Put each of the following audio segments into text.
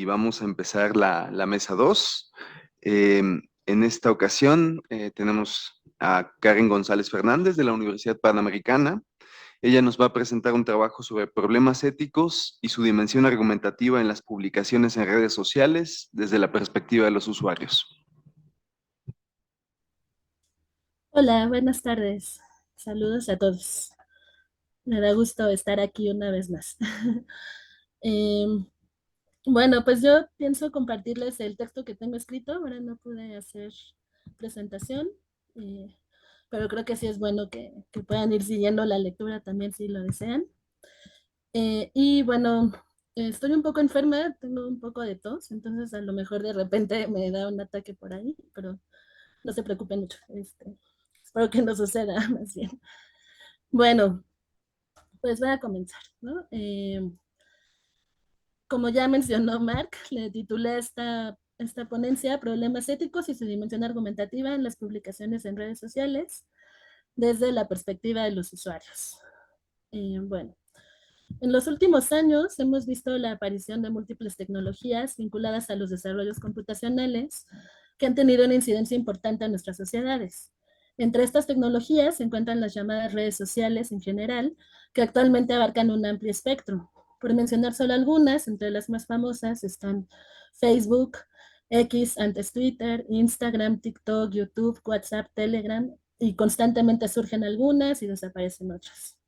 vamos a empezar la mesa 2. En esta ocasión tenemos a Karen González Fernández de la Universidad Panamericana. Ella nos va a presentar un trabajo sobre problemas éticos y su dimensión argumentativa en las publicaciones en redes sociales desde la perspectiva de los usuarios. Hola, buenas tardes. Saludos a todos. Me da gusto estar aquí una vez más. Em, bueno, pues yo pienso compartirles el texto que tengo escrito. Ahora no pude hacer presentación, eh, pero creo que sí es bueno que puedan ir siguiendo la lectura también si lo desean. Y bueno, estoy un poco enferma, tengo un poco de tos, entonces a lo mejor de repente me da un ataque por ahí, pero no se preocupen mucho. Espero que no suceda más bien. Bueno, pues voy a comenzar, ¿no? Como ya mencionó Mark, le titulé esta ponencia Problemas éticos y su dimensión argumentativa en las publicaciones en redes sociales desde la perspectiva de los usuarios. Bueno, en los últimos años hemos visto la aparición de múltiples tecnologías vinculadas a los desarrollos computacionales que han tenido una incidencia importante en nuestras sociedades. Entre estas tecnologías se encuentran las llamadas redes sociales en general, que actualmente abarcan un amplio espectro. Por mencionar solo algunas, entre las más famosas están Facebook, X, antes Twitter, Instagram, TikTok, YouTube, WhatsApp, Telegram, y constantemente surgen algunas y desaparecen otras.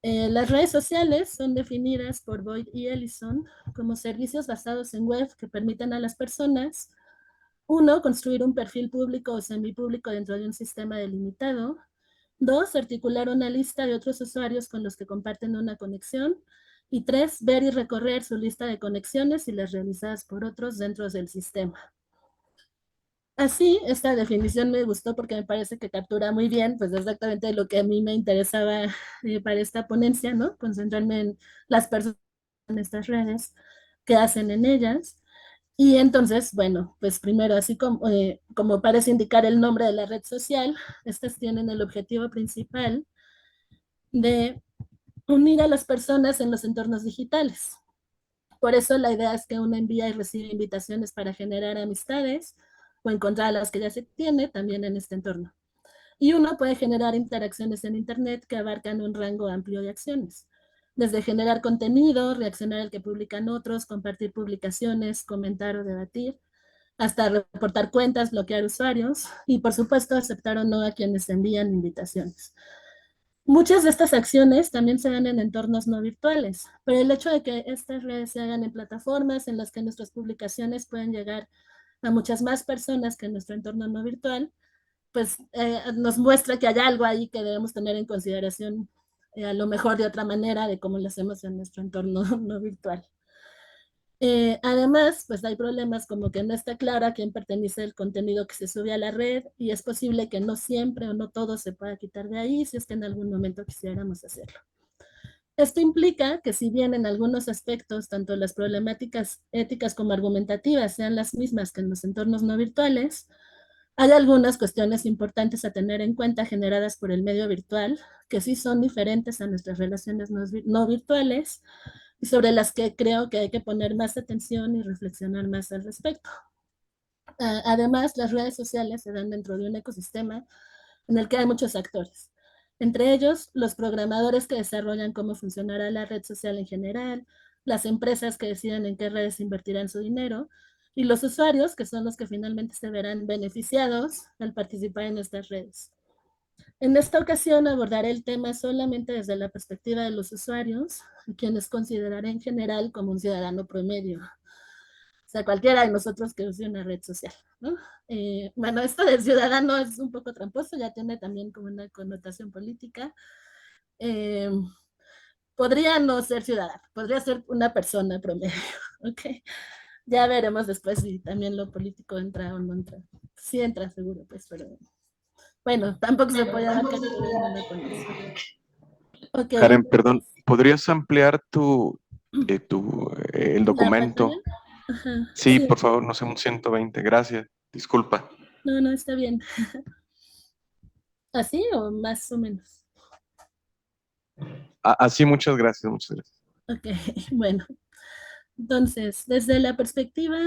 Las redes sociales son definidas por Boyd y Ellison como servicios basados en web que permiten a las personas, uno, construir un perfil público o semipúblico dentro de un sistema delimitado. Dos, articular una lista de otros usuarios con los que comparten una conexión. Y tres, ver y recorrer su lista de conexiones y las realizadas por otros dentro del sistema. Así, esta definición me gustó porque me parece que captura muy bien, pues exactamente lo que a mí me interesaba para esta ponencia, ¿no? Concentrarme en las personas en estas redes, qué hacen en ellas. Y entonces, bueno, pues primero, así como parece indicar el nombre de la red social, estas tienen el objetivo principal de unir a las personas en los entornos digitales. Por eso la idea es que uno envía y recibe invitaciones para generar amistades o encontrar las que ya se tiene también en este entorno. Y uno puede generar interacciones en Internet que abarcan un rango amplio de acciones, desde generar contenido, reaccionar al que publican otros, compartir publicaciones, comentar o debatir, hasta reportar cuentas, bloquear usuarios y, por supuesto, aceptar o no a quienes envían invitaciones. Muchas de estas acciones también se dan en entornos no virtuales, pero el hecho de que estas redes se hagan en plataformas en las que nuestras publicaciones pueden llegar a muchas más personas que en nuestro entorno no virtual, pues nos muestra que hay algo ahí que debemos tener en consideración, a lo mejor de otra manera de cómo lo hacemos en nuestro entorno no virtual. Además, pues hay problemas como que no está claro a quién pertenece el contenido que se sube a la red y es posible que no siempre o no todo se pueda quitar de ahí si es que en algún momento quisiéramos hacerlo. Esto implica que si bien en algunos aspectos tanto las problemáticas éticas como argumentativas sean las mismas que en los entornos no virtuales, hay algunas cuestiones importantes a tener en cuenta generadas por el medio virtual que sí son diferentes a nuestras relaciones no virtuales y sobre las que creo que hay que poner más atención y reflexionar más al respecto. Además, las redes sociales se dan dentro de un ecosistema en el que hay muchos actores. Entre ellos, los programadores que desarrollan cómo funcionará la red social en general, las empresas que deciden en qué redes invertirán su dinero y los usuarios, que son los que finalmente se verán beneficiados al participar en estas redes. En esta ocasión abordaré el tema solamente desde la perspectiva de los usuarios, quienes consideraré en general como un ciudadano promedio, o sea, cualquiera de nosotros que use una red social, ¿no? Bueno, esto de ciudadano es un poco tramposo, ya tiene también como una connotación política. Eh, Podría no ser ciudadano, podría ser una persona promedio, ¿ok? Ya veremos después si también lo político entra o no entra. Sí entra seguro, pues, pero bueno, tampoco se puede abarcar todo en una ponencia. Ok, Karen, perdón, ¿podrías ampliar el la pantalla. documento? Ajá, Sí, sí, por favor, no sé, un 120. Gracias. Disculpa. no, no, está bien. ¿Así o más o menos? Así, muchas gracias, muchas gracias. Ok, bueno. Entonces, desde la perspectiva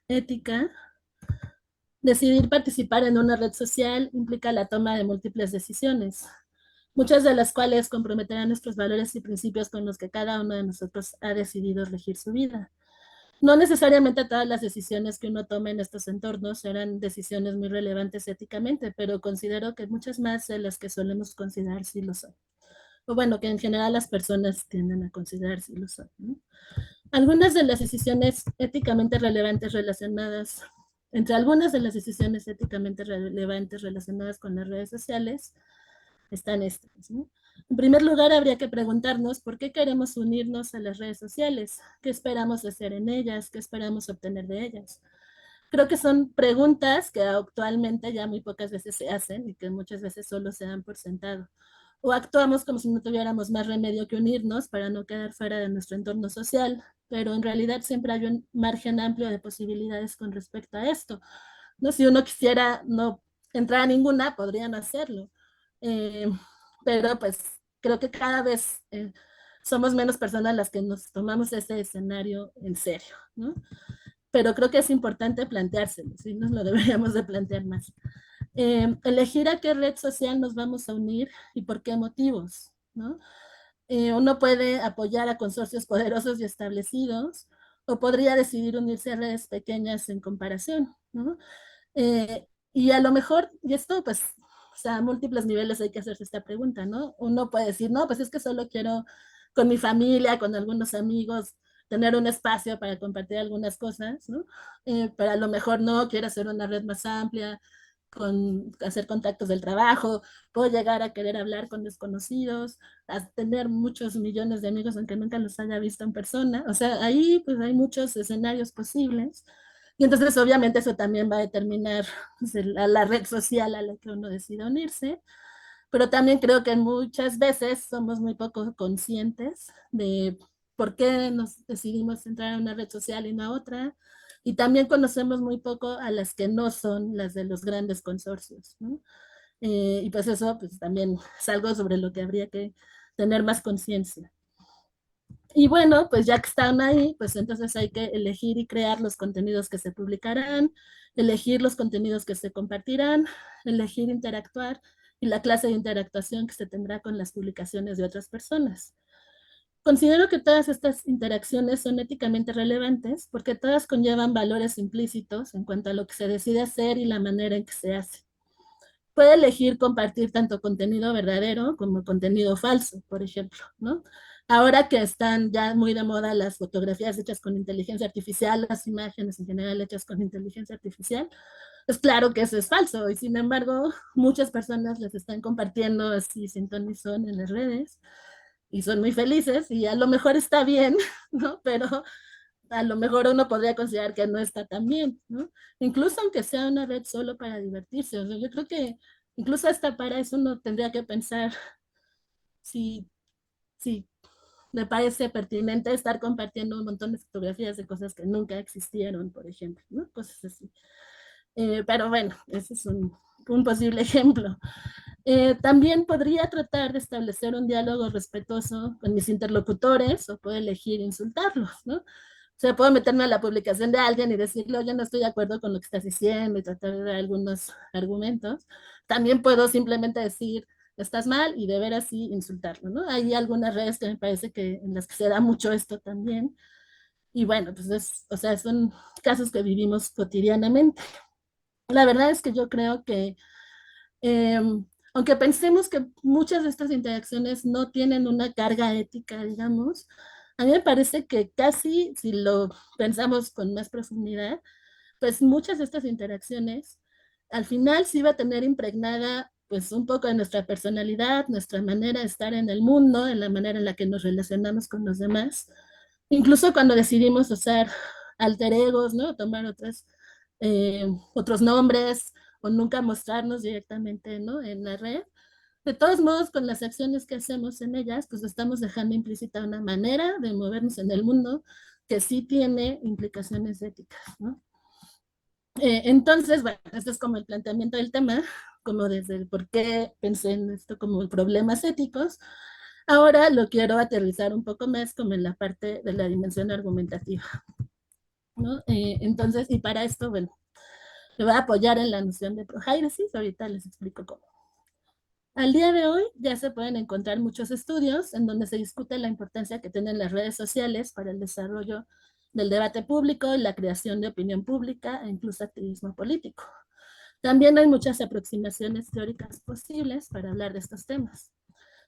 ética, decidir participar en una red social implica la toma de múltiples decisiones, muchas de las cuales comprometerán nuestros valores y principios con los que cada uno de nosotros ha decidido regir su vida. No necesariamente todas las decisiones que uno toma en estos entornos serán decisiones muy relevantes éticamente, pero considero que muchas más de las que solemos considerar sí lo son. O bueno, que en general las personas tienden a considerar sí lo son, ¿no? Algunas de las decisiones éticamente relevantes relacionadas, entre algunas de las decisiones éticamente relevantes relacionadas con las redes sociales, están estas, ¿no? En primer lugar, habría que preguntarnos por qué queremos unirnos a las redes sociales, qué esperamos hacer en ellas, qué esperamos obtener de ellas. Creo que son preguntas que actualmente ya muy pocas veces se hacen y que muchas veces solo se dan por sentado. O actuamos como si no tuviéramos más remedio que unirnos para no quedar fuera de nuestro entorno social, pero en realidad siempre hay un margen amplio de posibilidades con respecto a esto. ¿No? Si uno quisiera no entrar a ninguna, podrían hacerlo. Eh, pero pues creo que cada vez somos menos personas las que nos tomamos ese escenario en serio, ¿no? Pero creo que es importante planteárselo, ¿sí? Nos lo deberíamos de plantear más. Elegir a qué red social nos vamos a unir y por qué motivos, ¿no? Uno puede apoyar a consorcios poderosos y establecidos o podría decidir unirse a redes pequeñas en comparación, ¿no? Y a lo mejor, y esto pues, o sea, a múltiples niveles hay que hacerse esta pregunta, ¿no? Uno puede decir, no, pues es que solo quiero con mi familia, con algunos amigos, tener un espacio para compartir algunas cosas, ¿no? Pero a lo mejor no, quiero hacer una red más amplia, con hacer contactos del trabajo, puedo llegar a querer hablar con desconocidos, a tener muchos millones de amigos aunque nunca los haya visto en persona. O sea, ahí pues hay muchos escenarios posibles. Y entonces obviamente eso también va a determinar pues, la red social a la que uno decida unirse, pero también creo que muchas veces somos muy poco conscientes de por qué nos decidimos entrar a una red social y no a otra, y también conocemos muy poco a las que no son las de los grandes consorcios, ¿no? Y pues eso pues también es algo sobre lo que habría que tener más conciencia. Y bueno, pues ya que están ahí, pues entonces hay que elegir y crear los contenidos que se publicarán, elegir los contenidos que se compartirán, elegir interactuar y la clase de interactuación que se tendrá con las publicaciones de otras personas. Considero que todas estas interacciones son éticamente relevantes porque todas conllevan valores implícitos en cuanto a lo que se decide hacer y la manera en que se hace. Puede elegir compartir tanto contenido verdadero como contenido falso, por ejemplo, ¿no? Ahora que están ya muy de moda las fotografías hechas con inteligencia artificial, las imágenes en general hechas con inteligencia artificial, es claro que eso es falso y sin embargo muchas personas les están compartiendo así sin ton ni son en las redes y son muy felices y a lo mejor está bien, ¿no? Pero a lo mejor uno podría considerar que no está tan bien, ¿no? Incluso aunque sea una red solo para divertirse. O sea, yo creo que incluso hasta para eso uno tendría que pensar si, si me parece pertinente estar compartiendo un montón de fotografías de cosas que nunca existieron, por ejemplo, ¿no? Cosas así. Pero bueno, ese es un posible ejemplo. También podría tratar de establecer un diálogo respetuoso con mis interlocutores o puedo elegir insultarlos, ¿no? O sea, puedo meterme a la publicación de alguien y decirle, oye, no estoy de acuerdo con lo que estás diciendo y tratar de dar algunos argumentos. También puedo simplemente decir, estás mal y de ver así insultarlo, ¿no? Hay algunas redes que me parece que en las que se da mucho esto también. Y bueno, pues o sea, son casos que vivimos cotidianamente. La verdad es que yo creo que eh, aunque pensemos que muchas de estas interacciones no tienen una carga ética, digamos, a mí me parece que casi, si lo pensamos con más profundidad, pues muchas de estas interacciones al final sí va a tener impregnada pues un poco de nuestra personalidad, nuestra manera de estar en el mundo, en la manera en la que nos relacionamos con los demás, incluso cuando decidimos usar alter egos, ¿no? Tomar otros nombres o nunca mostrarnos directamente, ¿no? En la red. De todos modos, con las acciones que hacemos en ellas, pues estamos dejando implícita una manera de movernos en el mundo que sí tiene implicaciones éticas, ¿no? Entonces, bueno, este es como el planteamiento del tema, como desde el por qué pensé en esto como problemas éticos, Ahora lo quiero aterrizar un poco más como en la parte de la dimensión argumentativa, ¿no? Entonces, y para esto, bueno, me voy a apoyar en la noción de prohairesis, ahorita les explico cómo. Al día de hoy ya se pueden encontrar muchos estudios en donde se discute la importancia que tienen las redes sociales para el desarrollo del debate público y la creación de opinión pública e incluso activismo político. También hay muchas aproximaciones teóricas posibles para hablar de estos temas.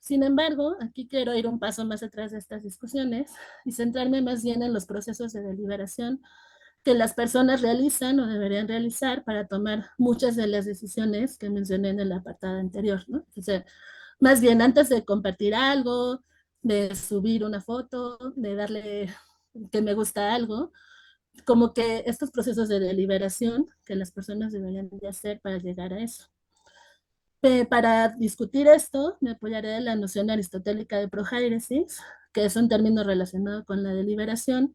Sin embargo, aquí quiero ir un paso más atrás de estas discusiones y centrarme más bien en los procesos de deliberación que las personas realizan o deberían realizar para tomar muchas de las decisiones que mencioné en el apartado anterior, ¿no? O sea, más bien antes de compartir algo, de subir una foto, de darle que me gusta algo, como que estos procesos de deliberación que las personas deberían de hacer para llegar a eso. Para discutir esto, me apoyaré de la noción aristotélica de prohairesis, que es un término relacionado con la deliberación,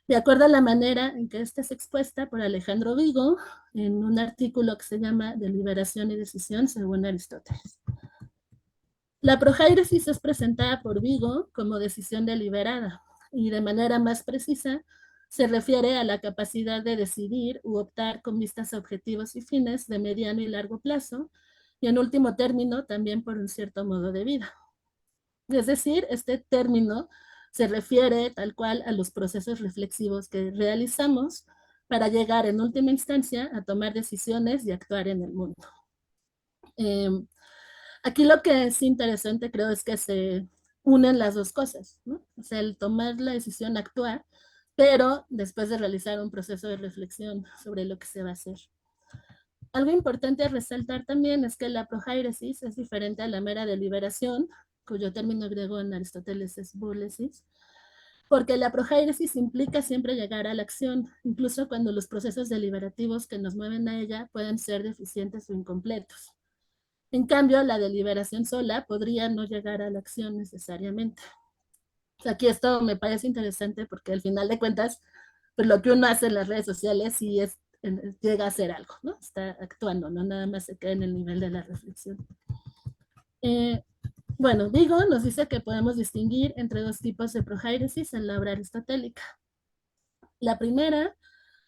de acuerdo a la manera en que esta es expuesta por Alejandro Vigo en un artículo que se llama Deliberación y Decisión según Aristóteles. La prohairesis es presentada por Vigo como decisión deliberada y de manera más precisa se refiere a la capacidad de decidir u optar con vistas a objetivos y fines de mediano y largo plazo y en último término también por un cierto modo de vida. Es decir, este término se refiere tal cual a los procesos reflexivos que realizamos para llegar en última instancia a tomar decisiones y actuar en el mundo. Eh, Aquí lo que es interesante creo es que se unen las dos cosas, ¿no? O sea, el tomar la decisión, actuar, pero después de realizar un proceso de reflexión sobre lo que se va a hacer. Algo importante a resaltar también es que la prohairesis es diferente a la mera deliberación, cuyo término griego en Aristóteles es boulesis, porque la prohairesis implica siempre llegar a la acción, incluso cuando los procesos deliberativos que nos mueven a ella pueden ser deficientes o incompletos. En cambio, la deliberación sola podría no llegar a la acción necesariamente. O sea, aquí esto me parece interesante porque al final de cuentas, pues lo que uno hace en las redes sociales sí es, llega a hacer algo, ¿no? Está actuando, no nada más se queda en el nivel de la reflexión. Eh, bueno, Vigo nos dice que podemos distinguir entre dos tipos de prohairesis en la obra aristotélica. La primera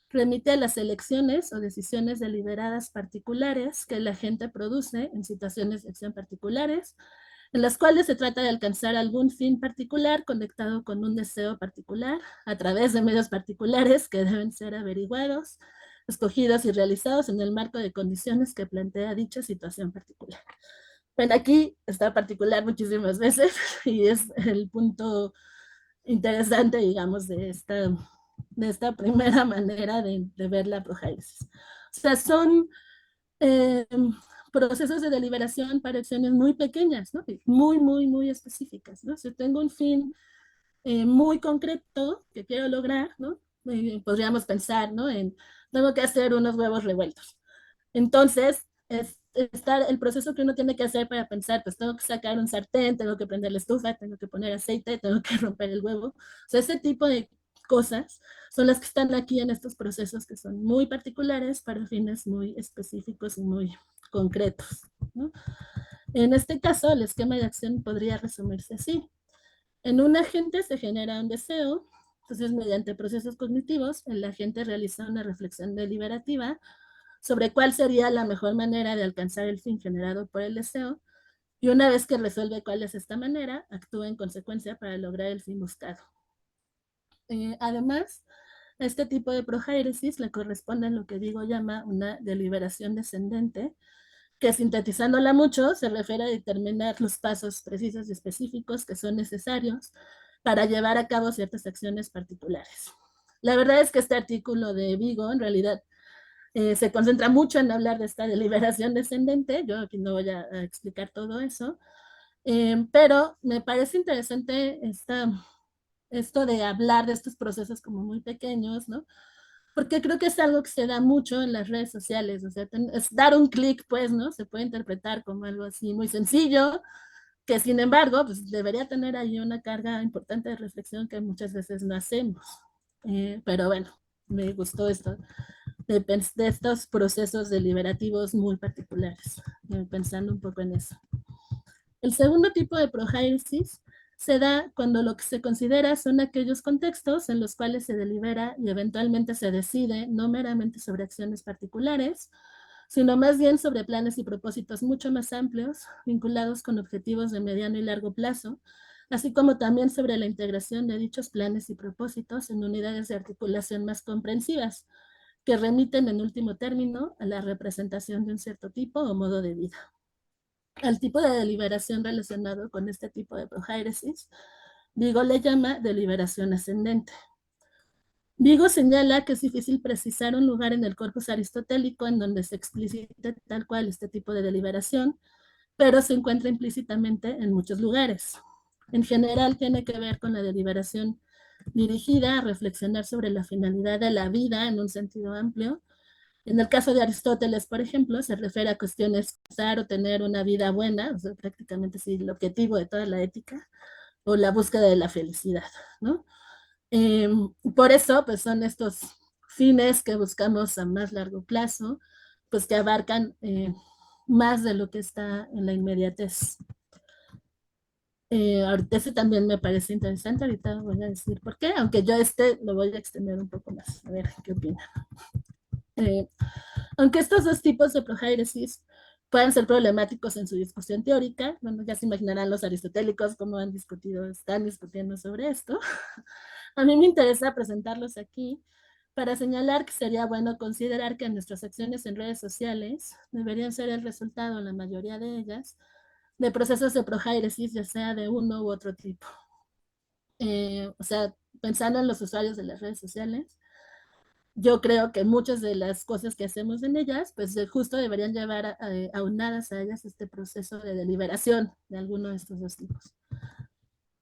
remite a las elecciones o decisiones deliberadas particulares que la gente produce en situaciones de acción particulares, en las cuales se trata de alcanzar algún fin particular conectado con un deseo particular a través de medios particulares que deben ser averiguados, escogidos y realizados en el marco de condiciones que plantea dicha situación particular. Bueno, aquí está particular muchísimas veces y es el punto interesante, digamos, de esta primera manera de ver la prohairesis. O sea, son eh, procesos de deliberación para acciones muy pequeñas, ¿no? Muy, muy, muy específicas, ¿no? Si tengo un fin muy concreto que quiero lograr, ¿no? Podríamos pensar, ¿no? En, tengo que hacer unos huevos revueltos. Entonces, es estar el proceso que uno tiene que hacer para pensar, pues tengo que sacar un sartén, tengo que prender la estufa, tengo que poner aceite, tengo que romper el huevo. O sea, ese tipo de cosas son las que están aquí en estos procesos que son muy particulares para fines muy específicos y muy concretos, ¿no? En este caso, el esquema de acción podría resumirse así. En un agente se genera un deseo, entonces mediante procesos cognitivos, el agente realiza una reflexión deliberativa sobre cuál sería la mejor manera de alcanzar el fin generado por el deseo, y una vez que resuelve cuál es esta manera, actúa en consecuencia para lograr el fin buscado. Además, a este tipo de prohairesis le corresponde lo que Vigo llama una deliberación descendente, que sintetizándola mucho se refiere a determinar los pasos precisos y específicos que son necesarios para llevar a cabo ciertas acciones particulares. La verdad es que este artículo de Vigo en realidad se concentra mucho en hablar de esta deliberación descendente. Yo aquí no voy a explicar todo eso, pero me parece interesante esto de hablar de estos procesos como muy pequeños, ¿no? Porque creo que es algo que se da mucho en las redes sociales, o sea, es dar un clic, pues, ¿no? Se puede interpretar como algo así muy sencillo, que sin embargo, pues debería tener ahí una carga importante de reflexión que muchas veces no hacemos. Pero bueno, me gustó esto, de estos procesos deliberativos muy particulares, pensando un poco en eso. El segundo tipo de prohairesis se da cuando lo que se considera son aquellos contextos en los cuales se delibera y eventualmente se decide no meramente sobre acciones particulares, sino más bien sobre planes y propósitos mucho más amplios, vinculados con objetivos de mediano y largo plazo, así como también sobre la integración de dichos planes y propósitos en unidades de articulación más comprensivas, que remiten en último término a la representación de un cierto tipo o modo de vida. Al tipo de deliberación relacionado con este tipo de prohairesis, Vigo le llama deliberación ascendente. Vigo señala que es difícil precisar un lugar en el corpus aristotélico en donde se explicite tal cual este tipo de deliberación, pero se encuentra implícitamente en muchos lugares. En general tiene que ver con la deliberación dirigida a reflexionar sobre la finalidad de la vida en un sentido amplio. En el caso de Aristóteles, por ejemplo, se refiere a cuestiones de usar o tener una vida buena, o sea, prácticamente sí, el objetivo de toda la ética, o la búsqueda de la felicidad, ¿no? Eh, por eso, pues son estos fines que buscamos a más largo plazo, pues que abarcan más de lo que está en la inmediatez. Ahorita ese también me parece interesante, ahorita voy a decir por qué, aunque yo este lo voy a extender un poco más, a ver qué opinan. Eh, Aunque estos dos tipos de prohairesis puedan ser problemáticos en su discusión teórica, bueno, ya se imaginarán los aristotélicos cómo han discutido, están discutiendo sobre esto. A mí me interesa presentarlos aquí para señalar que sería bueno considerar que nuestras acciones en redes sociales deberían ser el resultado, en la mayoría de ellas, de procesos de prohairesis, ya sea de uno u otro tipo. O sea, pensando en los usuarios de las redes sociales, yo creo que muchas de las cosas que hacemos en ellas, pues justo deberían llevar aunadas a ellas este proceso de deliberación de alguno de estos dos tipos.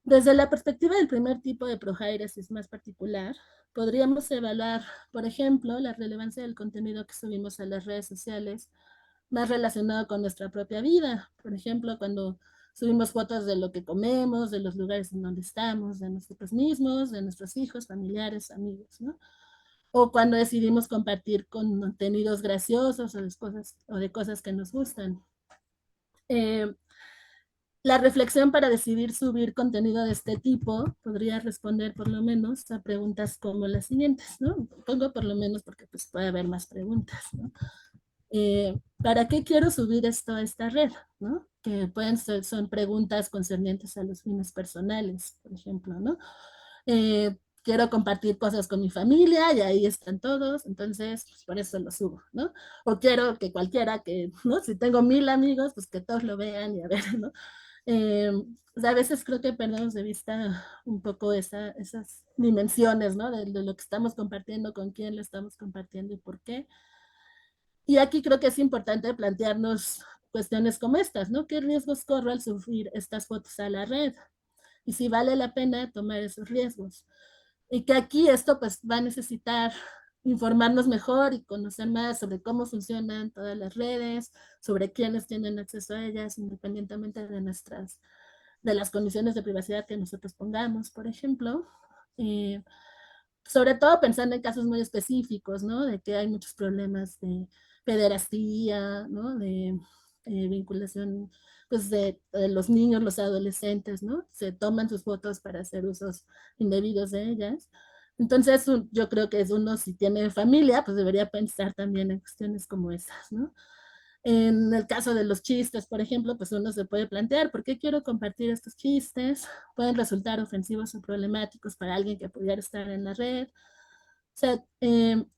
Desde la perspectiva del primer tipo de prohairesis más particular, podríamos evaluar, por ejemplo, la relevancia del contenido que subimos a las redes sociales más relacionado con nuestra propia vida. Por ejemplo, cuando subimos fotos de lo que comemos, de los lugares en donde estamos, de nosotros mismos, de nuestros hijos, familiares, amigos, ¿no? O cuando decidimos compartir contenidos graciosos o de cosas que nos gustan. Eh, la reflexión para decidir subir contenido de este tipo podría responder por lo menos a preguntas como las siguientes, ¿no? Pongo por lo menos porque pues puede haber más preguntas, ¿no? ¿Para qué quiero subir esto a esta red? ¿No? Que pueden ser, son preguntas concernientes a los fines personales, por ejemplo, ¿no? Quiero compartir cosas con mi familia y ahí están todos, entonces pues por eso lo subo, ¿no? O quiero que cualquiera que, ¿no? Si tengo 1000 amigos, pues que todos lo vean y a ver, ¿no? O sea, a veces creo que perdemos de vista un poco esas dimensiones, ¿no? De lo que estamos compartiendo, con quién lo estamos compartiendo y por qué. Y aquí creo que es importante plantearnos cuestiones como estas, ¿no? ¿Qué riesgos corro al subir estas fotos a la red? Y si vale la pena tomar esos riesgos. Y que aquí esto pues va a necesitar informarnos mejor y conocer más sobre cómo funcionan todas las redes, sobre quiénes tienen acceso a ellas, independientemente de las condiciones de privacidad que nosotros pongamos, por ejemplo. Eh, Sobre todo pensando en casos muy específicos, ¿no? De que hay muchos problemas de pederastía, ¿no? De vinculación, pues de los niños, los adolescentes, ¿no? Se toman sus fotos para hacer usos indebidos de ellas. Entonces, yo creo que es uno, si tiene familia, pues debería pensar también en cuestiones como esas, ¿no? En el caso de los chistes, por ejemplo, pues uno se puede plantear, ¿por qué quiero compartir estos chistes? Pueden resultar ofensivos o problemáticos para alguien que pudiera estar en la red. O sea,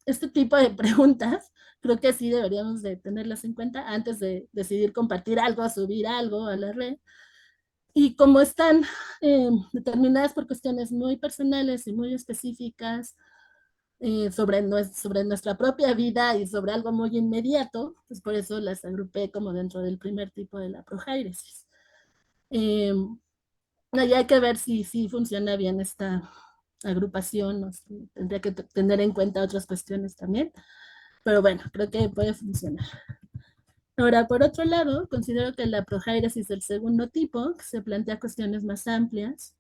este tipo de preguntas creo que sí deberíamos de tenerlas en cuenta antes de decidir compartir algo, subir algo a la red. Y como están determinadas por cuestiones muy personales y muy específicas, sobre nuestra propia vida y sobre algo muy inmediato, pues por eso las agrupé como dentro del primer tipo de la prohairesis. Eh, y hay que ver si funciona bien esta agrupación, o si tendría que tener en cuenta otras cuestiones también, pero bueno, creo que puede funcionar. Ahora, por otro lado, considero que la prohairesis del segundo tipo, que se plantea cuestiones más amplias,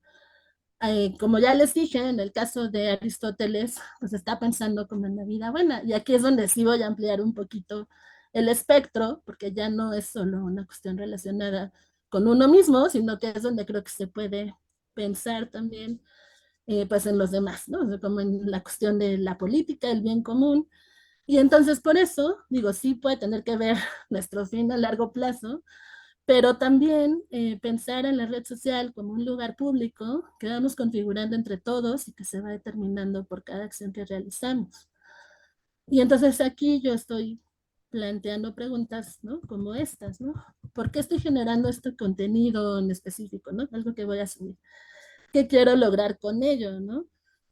como ya les dije, en el caso de Aristóteles, pues está pensando como en la vida buena. Y aquí es donde sí voy a ampliar un poquito el espectro, porque ya no es solo una cuestión relacionada con uno mismo, sino que es donde creo que se puede pensar también pues en los demás, ¿no? O sea, como en la cuestión de la política, el bien común. Y entonces por eso, digo, sí puede tener que ver nuestro fin a largo plazo, pero también pensar en la red social como un lugar público que vamos configurando entre todos y que se va determinando por cada acción que realizamos. Y entonces aquí yo estoy planteando preguntas, ¿no? Como estas, ¿no? ¿Por qué estoy generando este contenido en específico, ¿no? Algo que voy a subir. ¿Qué quiero lograr con ello, ¿no?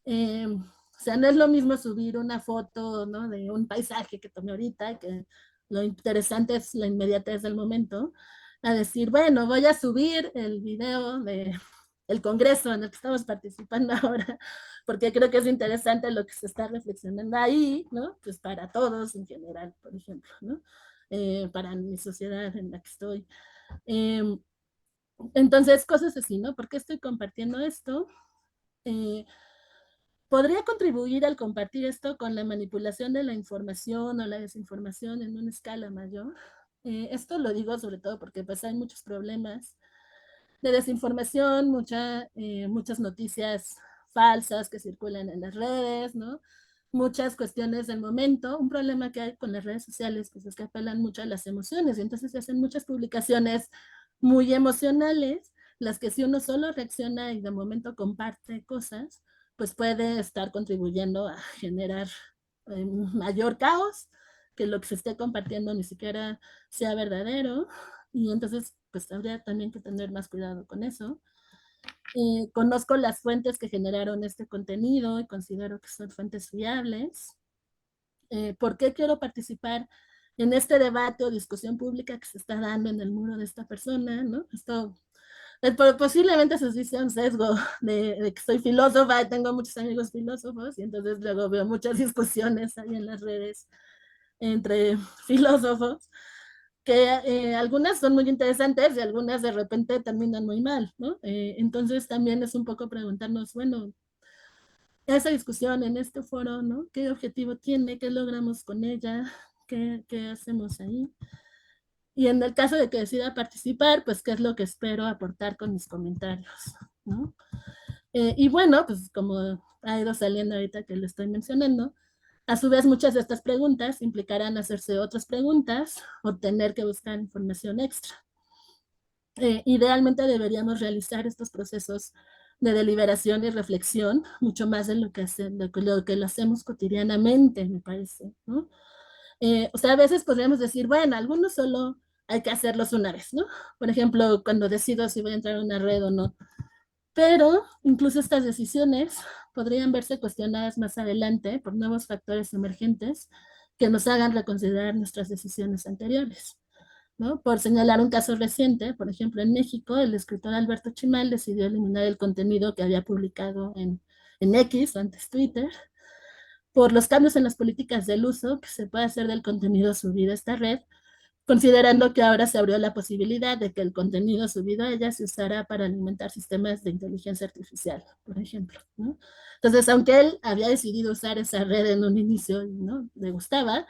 O sea, no es lo mismo subir una foto, ¿no? De un paisaje que tomé ahorita, que lo interesante es la inmediatez del momento, a decir, bueno, voy a subir el video de el congreso en el que estamos participando ahora, porque creo que es interesante lo que se está reflexionando ahí, ¿no? Pues para todos en general, por ejemplo, ¿no? Para mi sociedad en la que estoy. Eh, entonces, cosas así, ¿no? ¿Por qué estoy compartiendo esto? Eh, podría contribuir al compartir esto con la manipulación de la información o la desinformación en una escala mayor. Esto lo digo sobre todo porque pues hay muchos problemas de desinformación, muchas noticias falsas que circulan en las redes, ¿no? Muchas cuestiones del momento. Un problema que hay con las redes sociales pues, es que apelan mucho a las emociones y entonces se hacen muchas publicaciones muy emocionales, las que si uno solo reacciona y de momento comparte cosas, pues puede estar contribuyendo a generar mayor caos que lo que se esté compartiendo ni siquiera sea verdadero. Y entonces, pues habría también que tener más cuidado con eso. Conozco las fuentes que generaron este contenido y considero que son fuentes fiables. ¿Por qué quiero participar en este debate o discusión pública que se está dando en el muro de esta persona, ¿no? Esto posiblemente eso sí sea un sesgo de que soy filósofa y tengo muchos amigos filósofos y entonces luego veo muchas discusiones ahí en las redes entre filósofos que algunas son muy interesantes y algunas de repente terminan muy mal, ¿no? Entonces también es un poco preguntarnos, bueno, esa discusión en este foro, ¿no? ¿Qué objetivo tiene? ¿Qué logramos con ella? ¿Qué hacemos ahí? Y en el caso de que decida participar, pues qué es lo que espero aportar con mis comentarios, ¿no? Y bueno, pues como ha ido saliendo ahorita que lo estoy mencionando, a su vez muchas de estas preguntas implicarán hacerse otras preguntas o tener que buscar información extra. Idealmente deberíamos realizar estos procesos de deliberación y reflexión mucho más de lo que lo hacemos cotidianamente, me parece, ¿no? O sea, a veces podríamos decir, bueno, algunos solo hay que hacerlos una vez, ¿no? Por ejemplo, cuando decido si voy a entrar a una red o no. Pero incluso estas decisiones podrían verse cuestionadas más adelante por nuevos factores emergentes que nos hagan reconsiderar nuestras decisiones anteriores, ¿no? Por señalar un caso reciente, por ejemplo, en México, el escritor Alberto Chimal decidió eliminar el contenido que había publicado en X, antes Twitter, por los cambios en las políticas del uso que se puede hacer del contenido subido a esta red, considerando que ahora se abrió la posibilidad de que el contenido subido a ella se usara para alimentar sistemas de inteligencia artificial, por ejemplo, ¿no? Entonces, aunque él había decidido usar esa red en un inicio, ¿no? Le gustaba,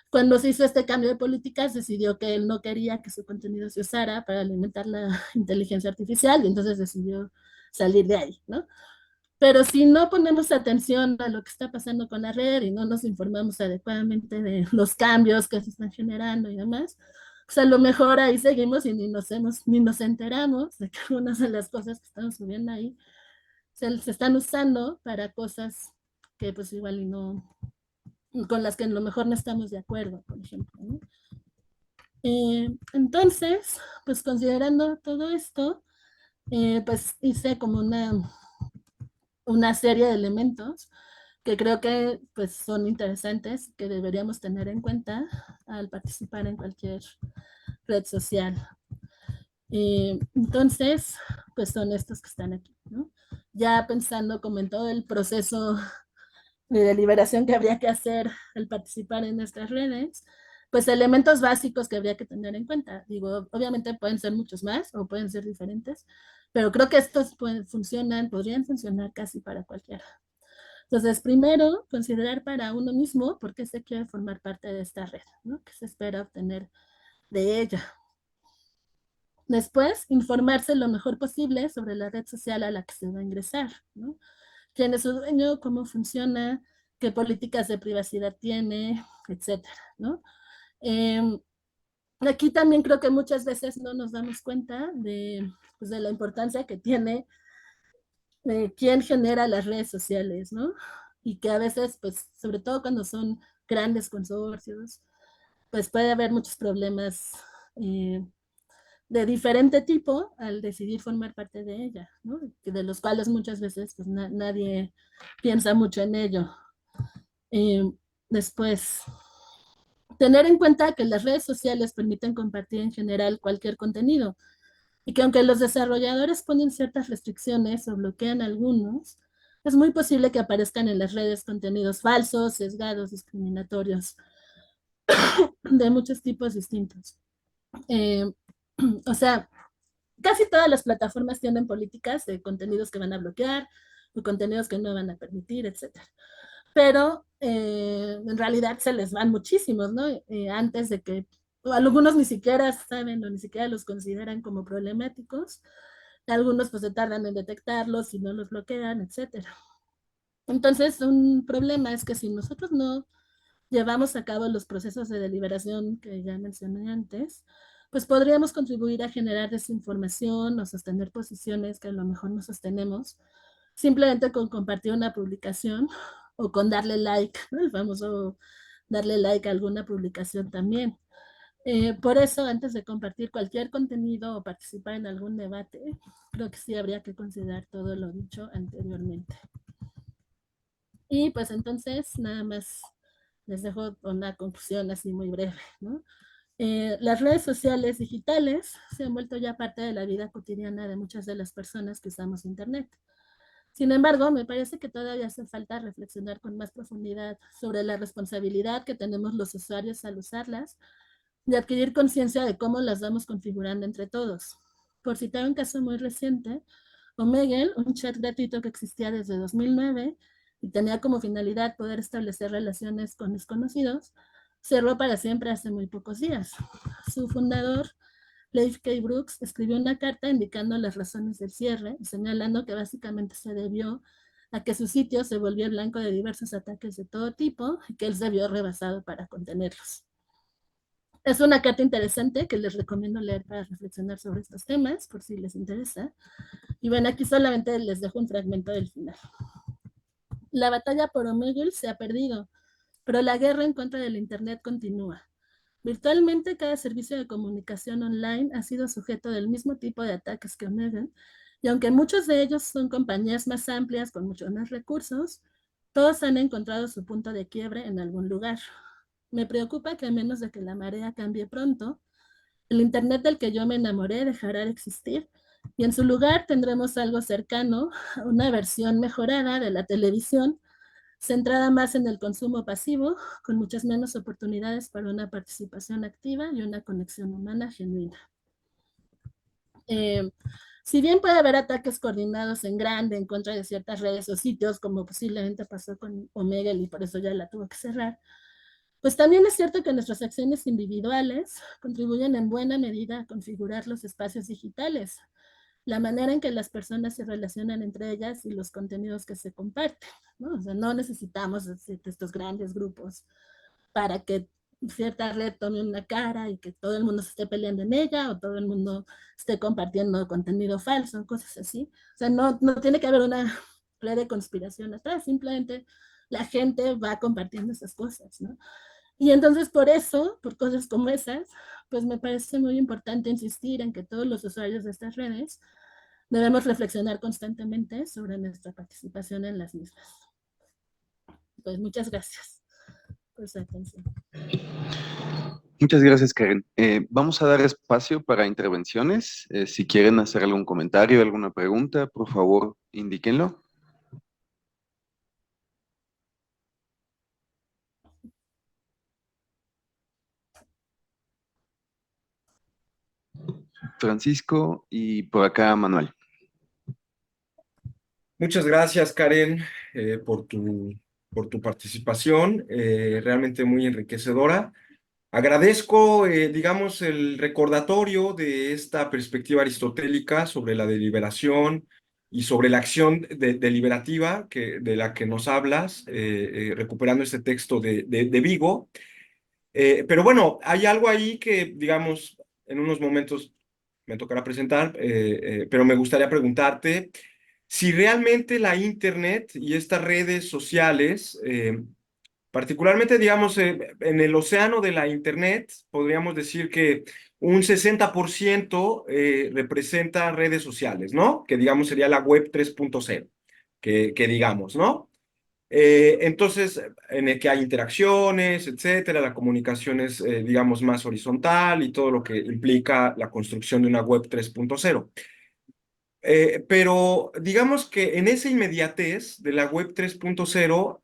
cuando se hizo este cambio de políticas, decidió que él no quería que su contenido se usara para alimentar la inteligencia artificial y entonces decidió salir de ahí, ¿no? Pero si no ponemos atención a lo que está pasando con la red y no nos informamos adecuadamente de los cambios que se están generando y demás, pues a lo mejor ahí seguimos y ni nos enteramos de que algunas de las cosas que estamos subiendo ahí se están usando para cosas que pues igual y no, con las que a lo mejor no estamos de acuerdo, por ejemplo, ¿no? Entonces, pues considerando todo esto, pues hice como una serie de elementos que creo que pues, son interesantes, que deberíamos tener en cuenta al participar en cualquier red social. Entonces, pues son estos que están aquí, ¿no? Ya pensando como en todo el proceso de deliberación que habría que hacer al participar en nuestras redes, pues elementos básicos que habría que tener en cuenta. Digo, obviamente pueden ser muchos más o pueden ser diferentes, pero creo que estos podrían funcionar casi para cualquiera. Entonces, primero, considerar para uno mismo por qué se quiere formar parte de esta red, ¿no? ¿Qué se espera obtener de ella? Después, informarse lo mejor posible sobre la red social a la que se va a ingresar, ¿no? ¿Quién es su dueño? ¿Cómo funciona? ¿Qué políticas de privacidad tiene? Etcétera, ¿no? Eh, Aquí también creo que muchas veces no nos damos cuenta de, pues, de la importancia que tiene quién genera las redes sociales, ¿no? Y que a veces, pues, sobre todo cuando son grandes consorcios, pues puede haber muchos problemas eh, de diferente tipo al decidir formar parte de ella, ¿no? De los cuales muchas veces pues, nadie piensa mucho en ello. Eh, Después, tener en cuenta que las redes sociales permiten compartir en general cualquier contenido y que aunque los desarrolladores ponen ciertas restricciones o bloquean algunos, es muy posible que aparezcan en las redes contenidos falsos, sesgados, discriminatorios, de muchos tipos distintos. Eh, o sea, casi todas las plataformas tienen políticas de contenidos que van a bloquear o contenidos que no van a permitir, etcétera. Pero en realidad se les van muchísimos, ¿no? Antes de que algunos ni siquiera saben o ni siquiera los consideran como problemáticos. Algunos pues se tardan en detectarlos y no los bloquean, etcétera. Entonces, un problema es que si nosotros no llevamos a cabo los procesos de deliberación que ya mencioné antes, pues podríamos contribuir a generar desinformación o sostener posiciones que a lo mejor no sostenemos, simplemente con compartir una publicación o con darle like, ¿no? El famoso darle like a alguna publicación también. Por eso, antes de compartir cualquier contenido o participar en algún debate, creo que sí habría que considerar todo lo dicho anteriormente. Y pues entonces, nada más les dejo una conclusión así muy breve, ¿no? Las redes sociales digitales se han vuelto ya parte de la vida cotidiana de muchas de las personas que usamos Internet. Sin embargo, me parece que todavía hace falta reflexionar con más profundidad sobre la responsabilidad que tenemos los usuarios al usarlas y adquirir conciencia de cómo las vamos configurando entre todos. Por citar un caso muy reciente, Omegle, un chat gratuito que existía desde 2009 y tenía como finalidad poder establecer relaciones con desconocidos, cerró para siempre hace muy pocos días. Su fundador, Leif K. Brooks, escribió una carta indicando las razones del cierre, señalando que básicamente se debió a que su sitio se volvió blanco de diversos ataques de todo tipo y que él se vio rebasado para contenerlos. Es una carta interesante que les recomiendo leer para reflexionar sobre estos temas, por si les interesa. Y bueno, aquí solamente les dejo un fragmento del final. La batalla por Omegle se ha perdido, pero la guerra en contra del Internet continúa. Virtualmente cada servicio de comunicación online ha sido sujeto del mismo tipo de ataques que Omegle, y aunque muchos de ellos son compañías más amplias con muchos más recursos, todos han encontrado su punto de quiebre en algún lugar. Me preocupa que a menos de que la marea cambie pronto, el Internet del que yo me enamoré dejará de existir y en su lugar tendremos algo cercano a una versión mejorada de la televisión, centrada más en el consumo pasivo, con muchas menos oportunidades para una participación activa y una conexión humana genuina. Eh, si bien puede haber ataques coordinados en grande en contra de ciertas redes o sitios, como posiblemente pasó con Omegle y por eso ya la tuvo que cerrar, pues también es cierto que nuestras acciones individuales contribuyen en buena medida a configurar los espacios digitales, la manera en que las personas se relacionan entre ellas y los contenidos que se comparten, ¿no? O sea, no necesitamos estos grandes grupos para que cierta red tome una cara y que todo el mundo se esté peleando en ella o todo el mundo esté compartiendo contenido falso, cosas así. O sea, no tiene que haber una red de conspiración atrás, simplemente la gente va compartiendo esas cosas, ¿no? Y entonces por eso, por cosas como esas, pues me parece muy importante insistir en que todos los usuarios de estas redes debemos reflexionar constantemente sobre nuestra participación en las mismas. Pues muchas gracias por su atención. Muchas gracias, Karen. Vamos a dar espacio para intervenciones. Si quieren hacer algún comentario, alguna pregunta, por favor, indíquenlo. Francisco y por acá Manuel. Muchas gracias, Karen, por tu participación, realmente muy enriquecedora. Agradezco, digamos, el recordatorio de esta perspectiva aristotélica sobre la deliberación y sobre la acción deliberativa de la que nos hablas, recuperando este texto de Vigo. Pero bueno, hay algo ahí que, digamos, en unos momentos me tocará presentar, pero me gustaría preguntarte si realmente la Internet y estas redes sociales, particularmente, digamos, en el océano de la Internet, podríamos decir que un 60% representa redes sociales, ¿no? Que digamos sería la web 3.0, que digamos, ¿no? Entonces, en el que hay interacciones, etcétera, la comunicación es, digamos, más horizontal y todo lo que implica la construcción de una web 3.0. Pero digamos que en esa inmediatez de la web 3.0,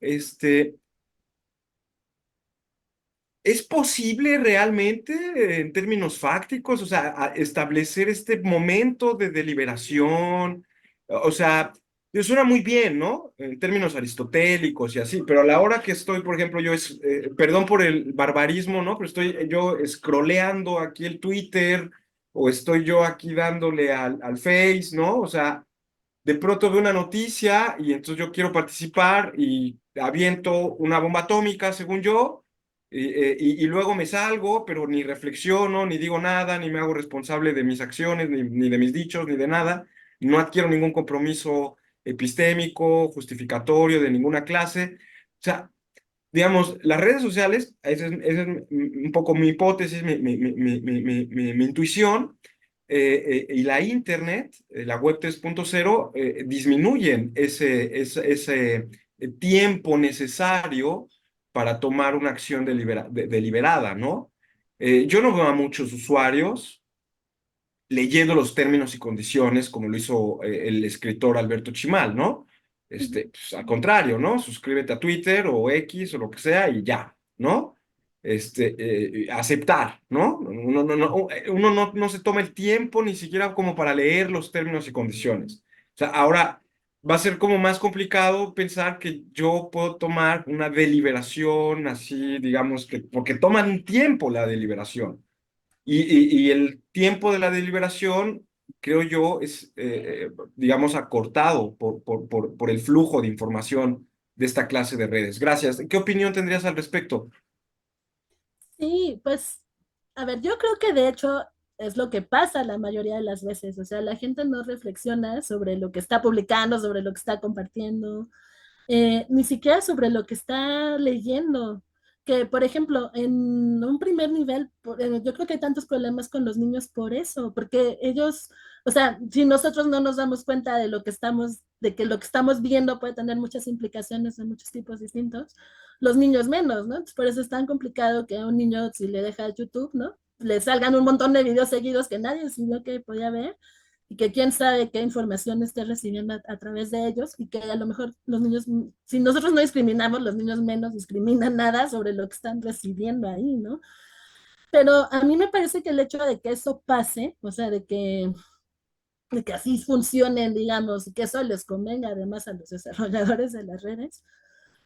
¿es posible realmente, en términos fácticos, o sea, establecer este momento de deliberación? O sea, suena muy bien, ¿no? En términos aristotélicos y así, pero a la hora que estoy, por ejemplo, perdón por el barbarismo, ¿no? Pero estoy yo scrolleando aquí el Twitter o estoy yo aquí dándole al Face, ¿no? O sea, de pronto veo una noticia y entonces yo quiero participar y aviento una bomba atómica, según yo, y luego me salgo, pero ni reflexiono, ni digo nada, ni me hago responsable de mis acciones, ni de mis dichos, ni de nada. No adquiero ningún compromiso epistémico, justificatorio de ninguna clase. O sea, digamos, las redes sociales, esa es un poco mi hipótesis, mi intuición, y la Internet, la web 3.0, disminuyen ese tiempo necesario para tomar una acción deliberada, ¿no? Yo no veo a muchos usuarios leyendo los términos y condiciones como lo hizo el escritor Alberto Chimal, ¿no? Pues, al contrario, ¿no? Suscríbete a Twitter o X o lo que sea y ya, ¿no? Aceptar, ¿no? Uno no se toma el tiempo ni siquiera como para leer los términos y condiciones. O sea, ahora va a ser como más complicado pensar que yo puedo tomar una deliberación así, digamos que, porque toman un tiempo la deliberación. Y el tiempo de la deliberación, creo yo, es, digamos, acortado por el flujo de información de esta clase de redes. Gracias. ¿Qué opinión tendrías al respecto? Sí, pues, a ver, yo creo que de hecho es lo que pasa la mayoría de las veces, o sea, la gente no reflexiona sobre lo que está publicando, sobre lo que está compartiendo, ni siquiera sobre lo que está leyendo. Que, por ejemplo, en un primer nivel, yo creo que hay tantos problemas con los niños por eso, porque ellos, o sea, si nosotros no nos damos cuenta de lo que estamos, de que lo que estamos viendo puede tener muchas implicaciones en muchos tipos distintos, los niños menos, ¿no? Entonces, por eso es tan complicado que a un niño, si le deja YouTube, ¿no? Le salgan un montón de videos seguidos que nadie decidió que podía ver y que quién sabe qué información esté recibiendo a través de ellos y que a lo mejor los niños, si nosotros no discriminamos, los niños menos discriminan nada sobre lo que están recibiendo ahí, ¿no? Pero a mí me parece que el hecho de que eso pase, o sea, de que así funcionen, digamos, y que eso les convenga además a los desarrolladores de las redes,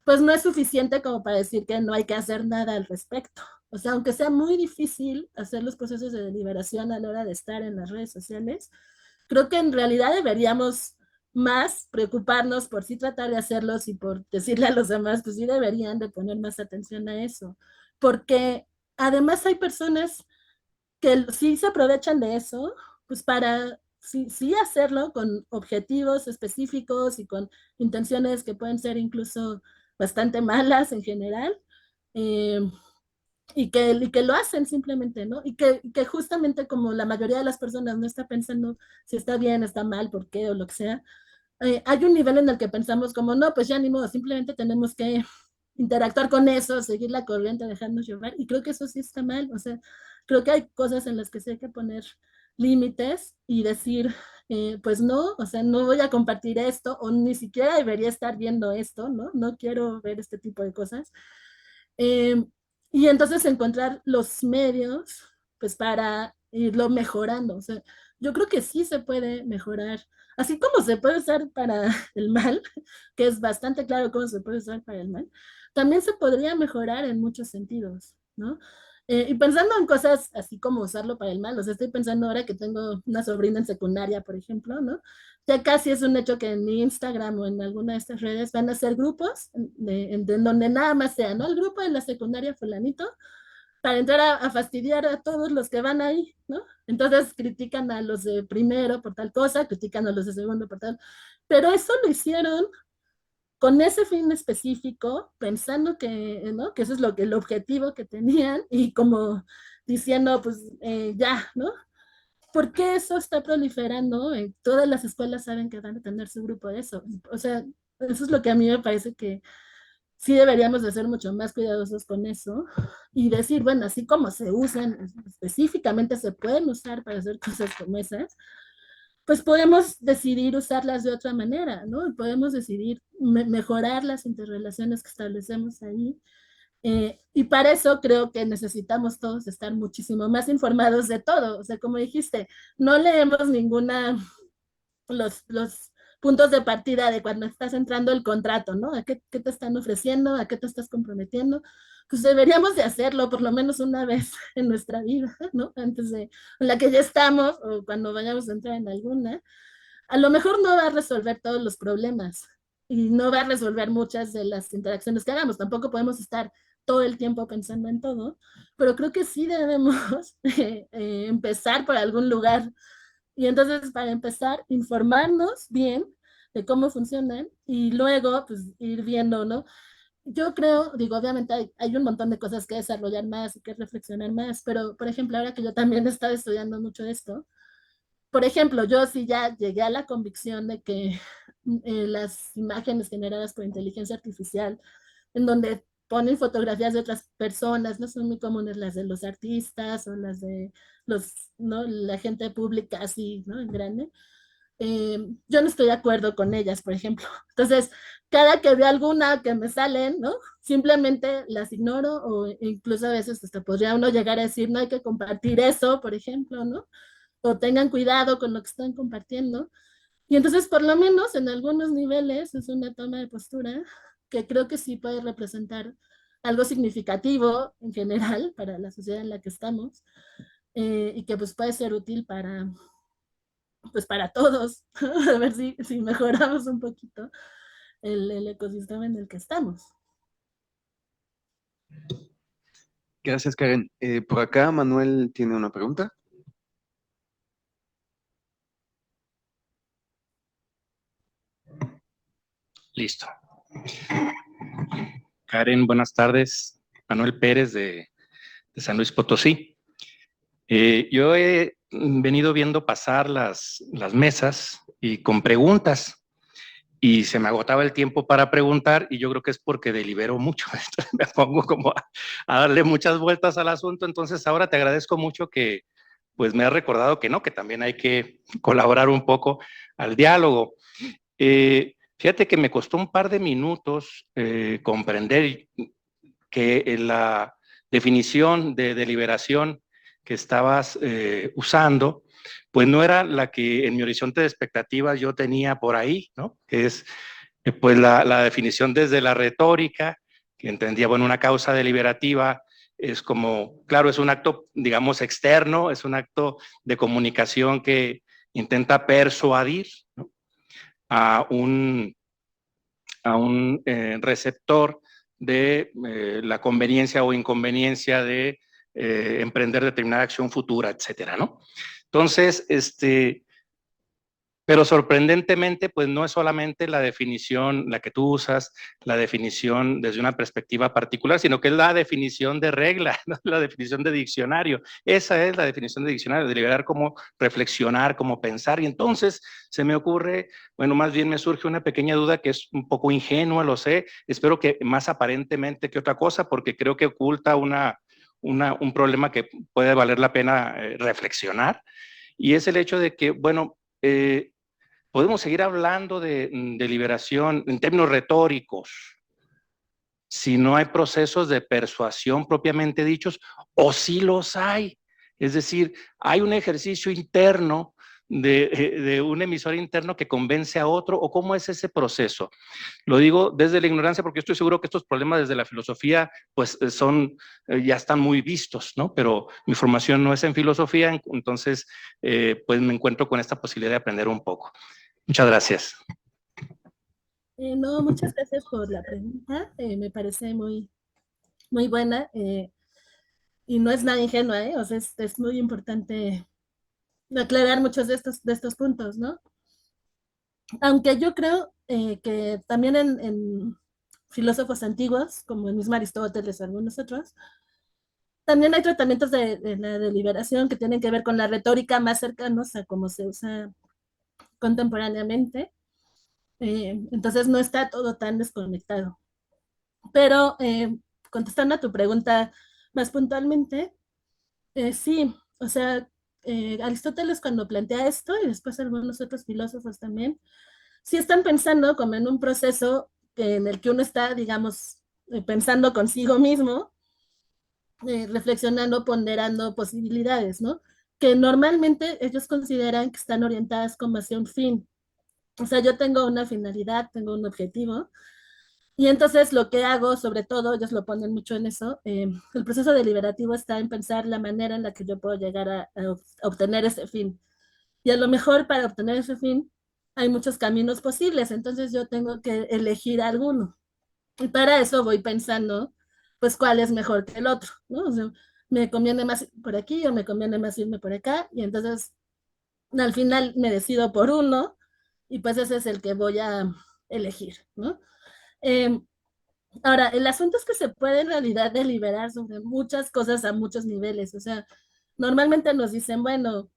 pues no es suficiente como para decir que no hay que hacer nada al respecto. O sea, aunque sea muy difícil hacer los procesos de deliberación a la hora de estar en las redes sociales, creo que en realidad deberíamos más preocuparnos por sí tratar de hacerlos y por decirle a los demás, pues sí deberían de poner más atención a eso, porque además hay personas que sí se aprovechan de eso, pues para sí, sí hacerlo con objetivos específicos y con intenciones que pueden ser incluso bastante malas en general. Eh, y que lo hacen simplemente, ¿no? Y que justamente como la mayoría de las personas no está pensando si está bien, está mal, por qué o lo que sea, hay un nivel en el que pensamos como, no, pues ya ni modo, simplemente tenemos que interactuar con eso, seguir la corriente, dejarnos llevar, y creo que eso sí está mal, o sea, creo que hay cosas en las que sí hay que poner límites y decir, pues no, o sea, no voy a compartir esto, o ni siquiera debería estar viendo esto, ¿no? No quiero ver este tipo de cosas. Eh, y entonces encontrar los medios, pues para irlo mejorando. O sea, yo creo que sí se puede mejorar, así como se puede usar para el mal, que es bastante claro cómo se puede usar para el mal, también se podría mejorar en muchos sentidos, ¿no? Y pensando en cosas así como usarlo para el mal, o sea, estoy pensando ahora que tengo una sobrina en secundaria, por ejemplo, ¿no? Ya casi es un hecho que en mi Instagram o en alguna de estas redes van a ser grupos en donde nada más sea, ¿no? El grupo de la secundaria fulanito, para entrar a fastidiar a todos los que van ahí, ¿no? Entonces critican a los de primero por tal cosa, critican a los de segundo por tal, pero eso lo hicieron con ese fin específico, pensando que, ¿no? Que eso es lo que el objetivo que tenían y como diciendo, pues ya, ¿no? ¿Por qué eso está proliferando? Todas las escuelas saben que van a tener su grupo de eso. O sea, eso es lo que a mí me parece que sí deberíamos de ser mucho más cuidadosos con eso y decir, bueno, así como se usan, específicamente se pueden usar para hacer cosas como esas, pues podemos decidir usarlas de otra manera, ¿no? Podemos decidir mejorar las interrelaciones que establecemos ahí. Y para eso creo que necesitamos todos estar muchísimo más informados de todo. O sea, como dijiste, no leemos los puntos de partida de cuando estás entrando el contrato, ¿no? ¿A qué te están ofreciendo? ¿A qué te estás comprometiendo? Pues deberíamos de hacerlo por lo menos una vez en nuestra vida, ¿no? Antes de la que ya estamos o cuando vayamos a entrar en alguna. A lo mejor no va a resolver todos los problemas y no va a resolver muchas de las interacciones que hagamos. Tampoco podemos estar todo el tiempo pensando en todo, pero creo que sí debemos empezar por algún lugar. Y entonces, para empezar, informarnos bien de cómo funcionan y luego, pues, ir viendo, ¿no? Yo creo, digo, obviamente hay un montón de cosas que desarrollar más y que reflexionar más, pero, por ejemplo, ahora que yo también he estado estudiando mucho esto, por ejemplo, yo sí ya llegué a la convicción de que las imágenes generadas por inteligencia artificial, en donde ponen fotografías de otras personas, no son muy comunes las de los artistas o las de ¿no? La gente pública así, ¿no? En grande. Yo no estoy de acuerdo con ellas, por ejemplo. Entonces, cada que veo alguna que me salen, ¿no? Simplemente las ignoro o incluso a veces hasta podría uno llegar a decir, no hay que compartir eso, por ejemplo, ¿no? O tengan cuidado con lo que están compartiendo. Y entonces, por lo menos en algunos niveles, es una toma de postura que creo que sí puede representar algo significativo en general para la sociedad en la que estamos y que pues puede ser útil pues para todos, a ver si mejoramos un poquito el ecosistema en el que estamos. Gracias, Karen. Por acá, Manuel tiene una pregunta. Listo. Karen, buenas tardes. Manuel Pérez de San Luis Potosí. Yo he venido viendo pasar las mesas y con preguntas y se me agotaba el tiempo para preguntar y yo creo que es porque delibero mucho. Me pongo como a darle muchas vueltas al asunto. Entonces ahora te agradezco mucho que pues me has recordado que no, que también hay que colaborar un poco al diálogo. Fíjate que me costó un par de minutos comprender que la definición de deliberación que estabas usando, pues no era la que en mi horizonte de expectativas yo tenía por ahí, ¿no? Que es pues la definición desde la retórica, que entendía, bueno, una causa deliberativa es como, claro, es un acto, digamos, externo, es un acto de comunicación que intenta persuadir, ¿no? a un, receptor de la conveniencia o inconveniencia de emprender determinada acción futura, etcétera, ¿no? Entonces, pero sorprendentemente, pues no es solamente la definición, la que tú usas, la definición desde una perspectiva particular, sino que es la definición de regla, ¿no? La definición de diccionario. Esa es la definición de diccionario, deliberar cómo reflexionar, cómo pensar. Y entonces se me ocurre, bueno, más bien me surge una pequeña duda que es un poco ingenua, lo sé, espero que más aparentemente que otra cosa, porque creo que oculta un problema que puede valer la pena reflexionar. Y es el hecho de que, bueno, podemos seguir hablando de liberación en términos retóricos si no hay procesos de persuasión propiamente dichos, o si los hay. Es decir, hay un ejercicio interno de un emisor interno que convence a otro, o cómo es ese proceso? Lo digo desde la ignorancia porque estoy seguro que estos problemas desde la filosofía pues ya están muy vistos, ¿no? Pero mi formación no es en filosofía, entonces pues me encuentro con esta posibilidad de aprender un poco. Muchas gracias. No, muchas gracias por la pregunta. Me parece muy, muy buena y no es nada ingenua, ¿eh? O sea, es muy importante aclarar muchos de estos puntos, ¿no? Aunque yo creo que también en filósofos antiguos, como el mismo Aristóteles o algunos otros, también hay tratamientos de la deliberación que tienen que ver con la retórica más cercanos a cómo se usa contemporáneamente. Entonces no está todo tan desconectado. Pero contestando a tu pregunta más puntualmente, sí, o sea, Aristóteles cuando plantea esto, y después algunos otros filósofos también, sí están pensando como en un proceso en el que uno está, digamos, pensando consigo mismo, reflexionando, ponderando posibilidades, ¿no? Que normalmente ellos consideran que están orientadas como hacia un fin. O sea, yo tengo una finalidad, tengo un objetivo, y entonces lo que hago, sobre todo, ellos lo ponen mucho en eso, el proceso deliberativo está en pensar la manera en la que yo puedo llegar a obtener ese fin. Y a lo mejor para obtener ese fin hay muchos caminos posibles, entonces yo tengo que elegir alguno. Y para eso voy pensando, pues, cuál es mejor que el otro, ¿no? O sea, me conviene más ir por aquí o me conviene más irme por acá, y entonces al final me decido por uno, y pues ese es el que voy a elegir, ¿no? Eh, Ahora, el asunto es que se puede en realidad deliberar sobre muchas cosas a muchos niveles, o sea, normalmente nos dicen, bueno,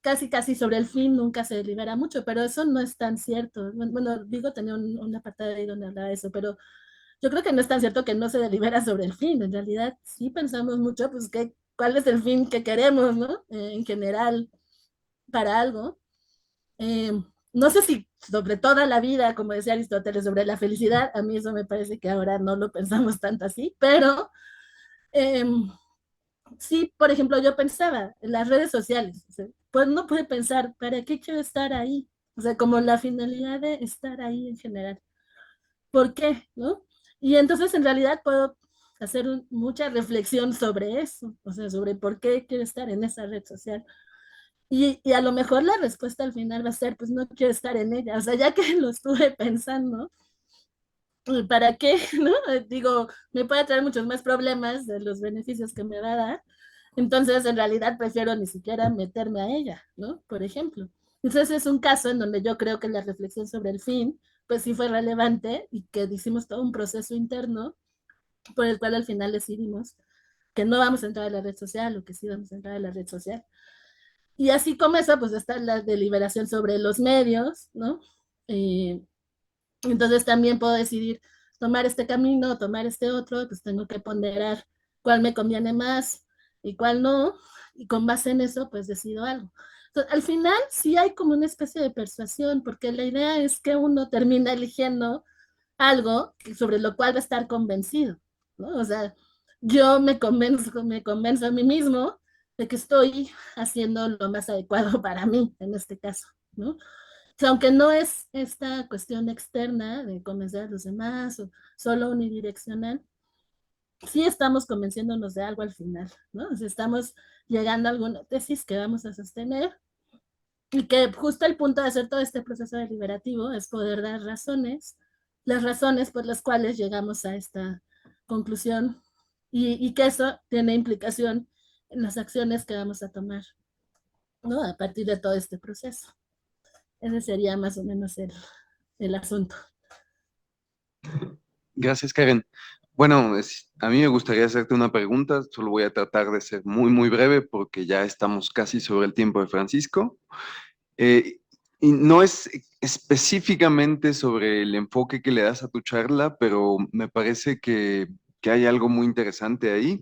casi sobre el fin nunca se delibera mucho, pero eso no es tan cierto. Bueno, Vigo tenía un apartado ahí donde hablaba de eso, pero yo creo que no es tan cierto que no se delibera sobre el fin. En realidad, sí pensamos mucho, pues, cuál es el fin que queremos, ¿no? En general, para algo. Eh, no sé si sobre toda la vida, como decía Aristóteles, sobre la felicidad, a mí eso me parece que ahora no lo pensamos tanto así, pero eh, sí, por ejemplo, yo pensaba en las redes sociales, o sea, pues no puede pensar, ¿para qué quiero estar ahí? O sea, como la finalidad de estar ahí en general. ¿Por qué? ¿No? Y entonces en realidad puedo hacer mucha reflexión sobre eso, o sea, sobre por qué quiero estar en esa red social. Y a lo mejor la respuesta al final va a ser, pues no quiero estar en ella. O sea, ya que lo estuve pensando, ¿para qué? ¿No? Digo, me puede traer muchos más problemas de los beneficios que me va a dar. Entonces, en realidad, prefiero ni siquiera meterme a ella, ¿no? Por ejemplo. Entonces, es un caso en donde yo creo que la reflexión sobre el fin, pues sí fue relevante y que hicimos todo un proceso interno por el cual al final decidimos que no vamos a entrar a la red social o que sí vamos a entrar a la red social. Y así como eso, pues está la deliberación sobre los medios, ¿no? Entonces también puedo decidir tomar este camino, tomar este otro, pues tengo que ponderar cuál me conviene más y cuál no, y con base en eso, pues decido algo. Entonces, al final sí hay como una especie de persuasión, porque la idea es que uno termina eligiendo algo sobre lo cual va a estar convencido, ¿no? O sea, yo me convenzo a mí mismo de que estoy haciendo lo más adecuado para mí, en este caso, ¿no? Sea, aunque no es esta cuestión externa de convencer a los demás o solo unidireccional, sí estamos convenciéndonos de algo al final, ¿no? O sea, estamos llegando a alguna tesis que vamos a sostener y que justo el punto de hacer todo este proceso deliberativo es poder dar razones, las razones por las cuales llegamos a esta conclusión y que eso tiene implicación en las acciones que vamos a tomar, ¿no? A partir de todo este proceso. Ese sería más o menos el asunto. Gracias, Karen. Bueno, a mí me gustaría hacerte una pregunta, solo voy a tratar de ser muy, muy breve porque ya estamos casi sobre el tiempo de Francisco. Y no es específicamente sobre el enfoque que le das a tu charla, pero me parece que hay algo muy interesante ahí.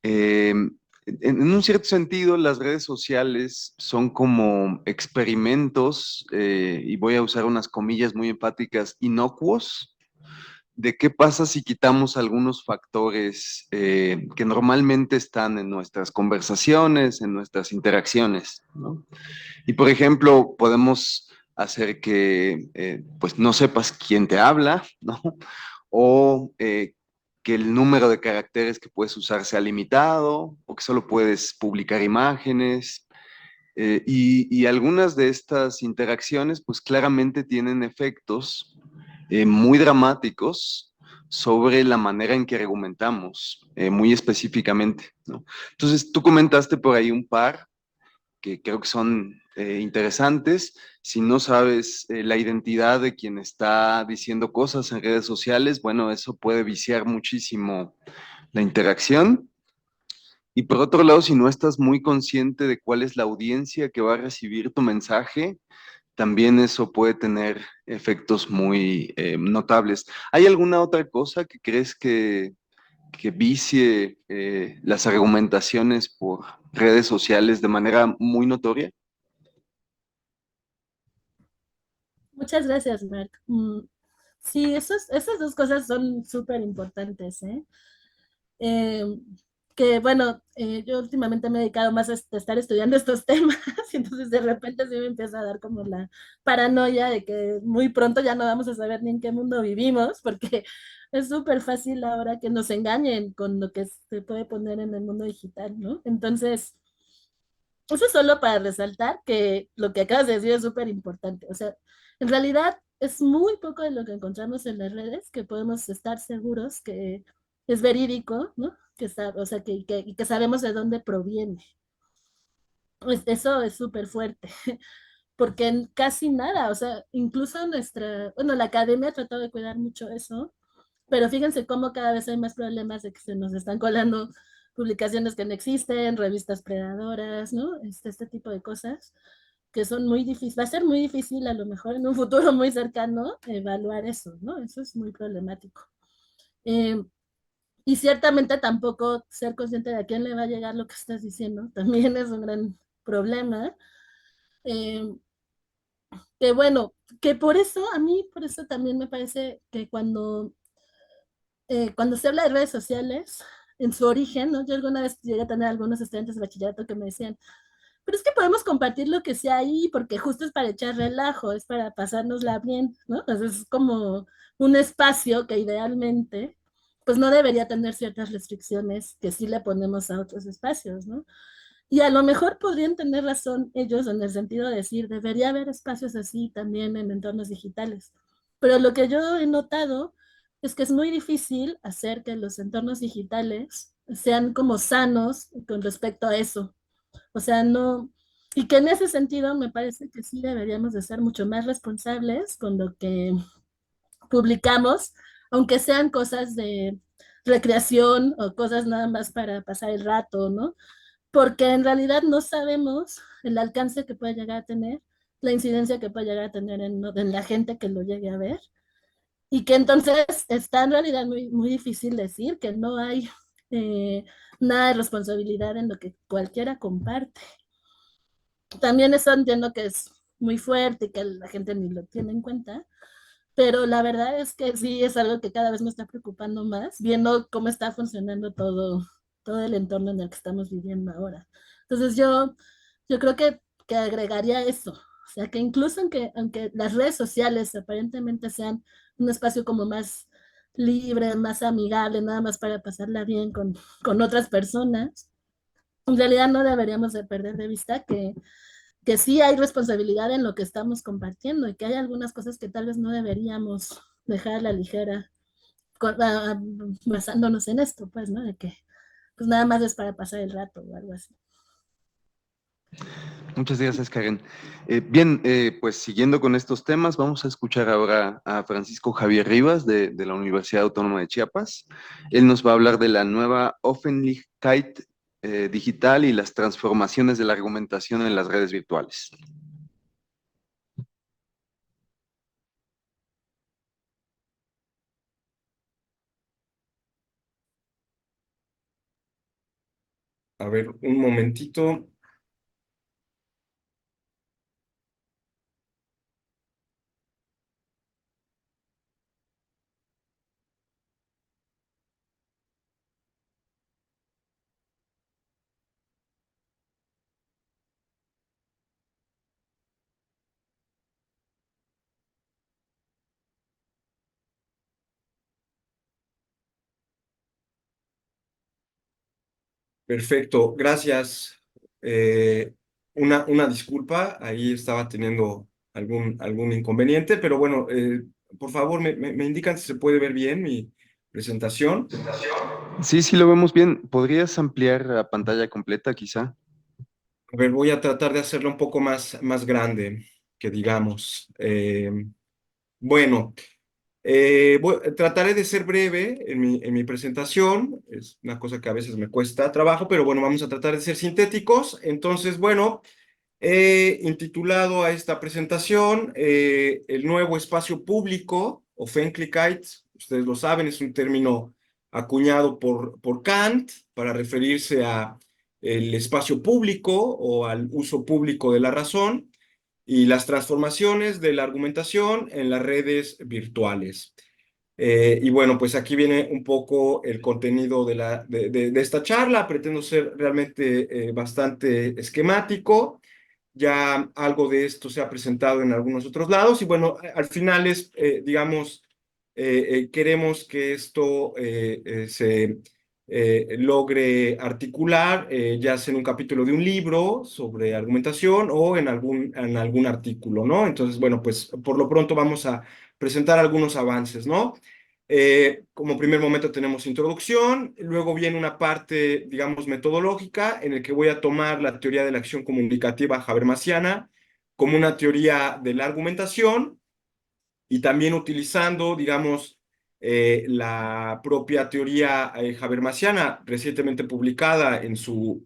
En un cierto sentido, las redes sociales son como experimentos, y voy a usar unas comillas muy empáticas, inocuos, de qué pasa si quitamos algunos factores que normalmente están en nuestras conversaciones, en nuestras interacciones, ¿no? Y por ejemplo, podemos hacer que pues no sepas quién te habla, ¿no? O que el número de caracteres que puedes usar sea limitado, o que solo puedes publicar imágenes. Y algunas de estas interacciones pues claramente tienen efectos muy dramáticos sobre la manera en que argumentamos, muy específicamente, ¿no? Entonces, tú comentaste por ahí un par que creo que son interesantes. Si no sabes la identidad de quien está diciendo cosas en redes sociales, bueno, eso puede viciar muchísimo la interacción. Y por otro lado, si no estás muy consciente de cuál es la audiencia que va a recibir tu mensaje, también eso puede tener efectos muy notables. ¿Hay alguna otra cosa que crees que vicie las argumentaciones por redes sociales de manera muy notoria? Muchas gracias, Mark. Sí, esas dos cosas son súper importantes, ¿eh? Eh, que bueno, yo últimamente me he dedicado más a estar estudiando estos temas y entonces de repente sí me empieza a dar como la paranoia de que muy pronto ya no vamos a saber ni en qué mundo vivimos, porque es súper fácil ahora que nos engañen con lo que se puede poner en el mundo digital, ¿no? Entonces, eso es solo para resaltar que lo que acabas de decir es súper importante. O sea, en realidad es muy poco de lo que encontramos en las redes que podemos estar seguros que es verídico, ¿no? O sea, y que sabemos de dónde proviene. Pues eso es súper fuerte, porque en casi nada, o sea, incluso bueno, la academia ha tratado de cuidar mucho eso, pero fíjense cómo cada vez hay más problemas de que se nos están colando publicaciones que no existen, revistas predadoras, ¿no? Este tipo de cosas que son muy difíciles. Va a ser muy difícil a lo mejor en un futuro muy cercano evaluar eso, ¿no? Eso es muy problemático. Eh, y ciertamente tampoco ser consciente de a quién le va a llegar lo que estás diciendo también es un gran problema. Eh, que bueno, que por eso, a mí, por eso también me parece que cuando se habla de redes sociales, en su origen, ¿no? Yo alguna vez llegué a tener algunos estudiantes de bachillerato que me decían, pero es que podemos compartir lo que sea ahí porque justo es para echar relajo, es para pasárnosla bien, ¿no? Entonces es como un espacio que idealmente, pues no debería tener ciertas restricciones que sí le ponemos a otros espacios, ¿no? Y a lo mejor podrían tener razón ellos en el sentido de decir, debería haber espacios así también en entornos digitales. Pero lo que yo he notado es que es muy difícil hacer que los entornos digitales sean como sanos con respecto a eso. O sea, no, y que en ese sentido me parece que sí deberíamos de ser mucho más responsables con lo que publicamos, aunque sean cosas de recreación o cosas nada más para pasar el rato, ¿no? Porque en realidad no sabemos el alcance que puede llegar a tener, la incidencia que puede llegar a tener en la gente que lo llegue a ver, y que entonces está en realidad muy, muy difícil decir que no hay eh, nada de responsabilidad en lo que cualquiera comparte. También eso entiendo que es muy fuerte y que la gente ni lo tiene en cuenta, pero la verdad es que sí es algo que cada vez me está preocupando más, viendo cómo está funcionando todo el entorno en el que estamos viviendo ahora. Entonces yo creo que agregaría eso, o sea, que incluso aunque las redes sociales aparentemente sean un espacio como más libre, más amigable, nada más para pasarla bien con otras personas, en realidad no deberíamos de perder de vista que sí hay responsabilidad en lo que estamos compartiendo y que hay algunas cosas que tal vez no deberíamos dejar a la ligera basándonos en esto, pues, ¿no? De que pues nada más es para pasar el rato o algo así. Muchas gracias, Karen. Bien, pues siguiendo con estos temas, vamos a escuchar ahora a Francisco Javier Rivas de la Universidad Autónoma de Chiapas. Él nos va a hablar de la nueva Öffentlichkeit digital y las transformaciones de la argumentación en las redes virtuales. A ver, un momentito. Perfecto, gracias. Una disculpa, ahí estaba teniendo algún inconveniente, pero bueno, por favor, me indican si se puede ver bien mi presentación. Sí, sí lo vemos bien. ¿Podrías ampliar la pantalla completa, quizá? A ver, voy a tratar de hacerlo un poco más grande, que digamos. Bueno, trataré de ser breve en mi presentación. Es una cosa que a veces me cuesta trabajo, pero bueno, vamos a tratar de ser sintéticos. Entonces, bueno, he intitulado a esta presentación el nuevo espacio público, Offentlichkeit. Ustedes lo saben, es un término acuñado por Kant para referirse a el espacio público o al uso público de la razón y las transformaciones de la argumentación en las redes virtuales. Y bueno, pues aquí viene un poco el contenido de esta charla. Pretendo ser realmente bastante esquemático. Ya algo de esto se ha presentado en algunos otros lados y bueno, al final es, digamos, queremos que esto se logre articular, ya sea en un capítulo de un libro sobre argumentación o en algún artículo, ¿no? Entonces, bueno, pues por lo pronto vamos a presentar algunos avances, ¿no? Como primer momento tenemos introducción, luego viene una parte, digamos, metodológica en el que voy a tomar la teoría de la acción comunicativa habermasiana como una teoría de la argumentación y también utilizando, digamos, la propia teoría habermasiana recientemente publicada en su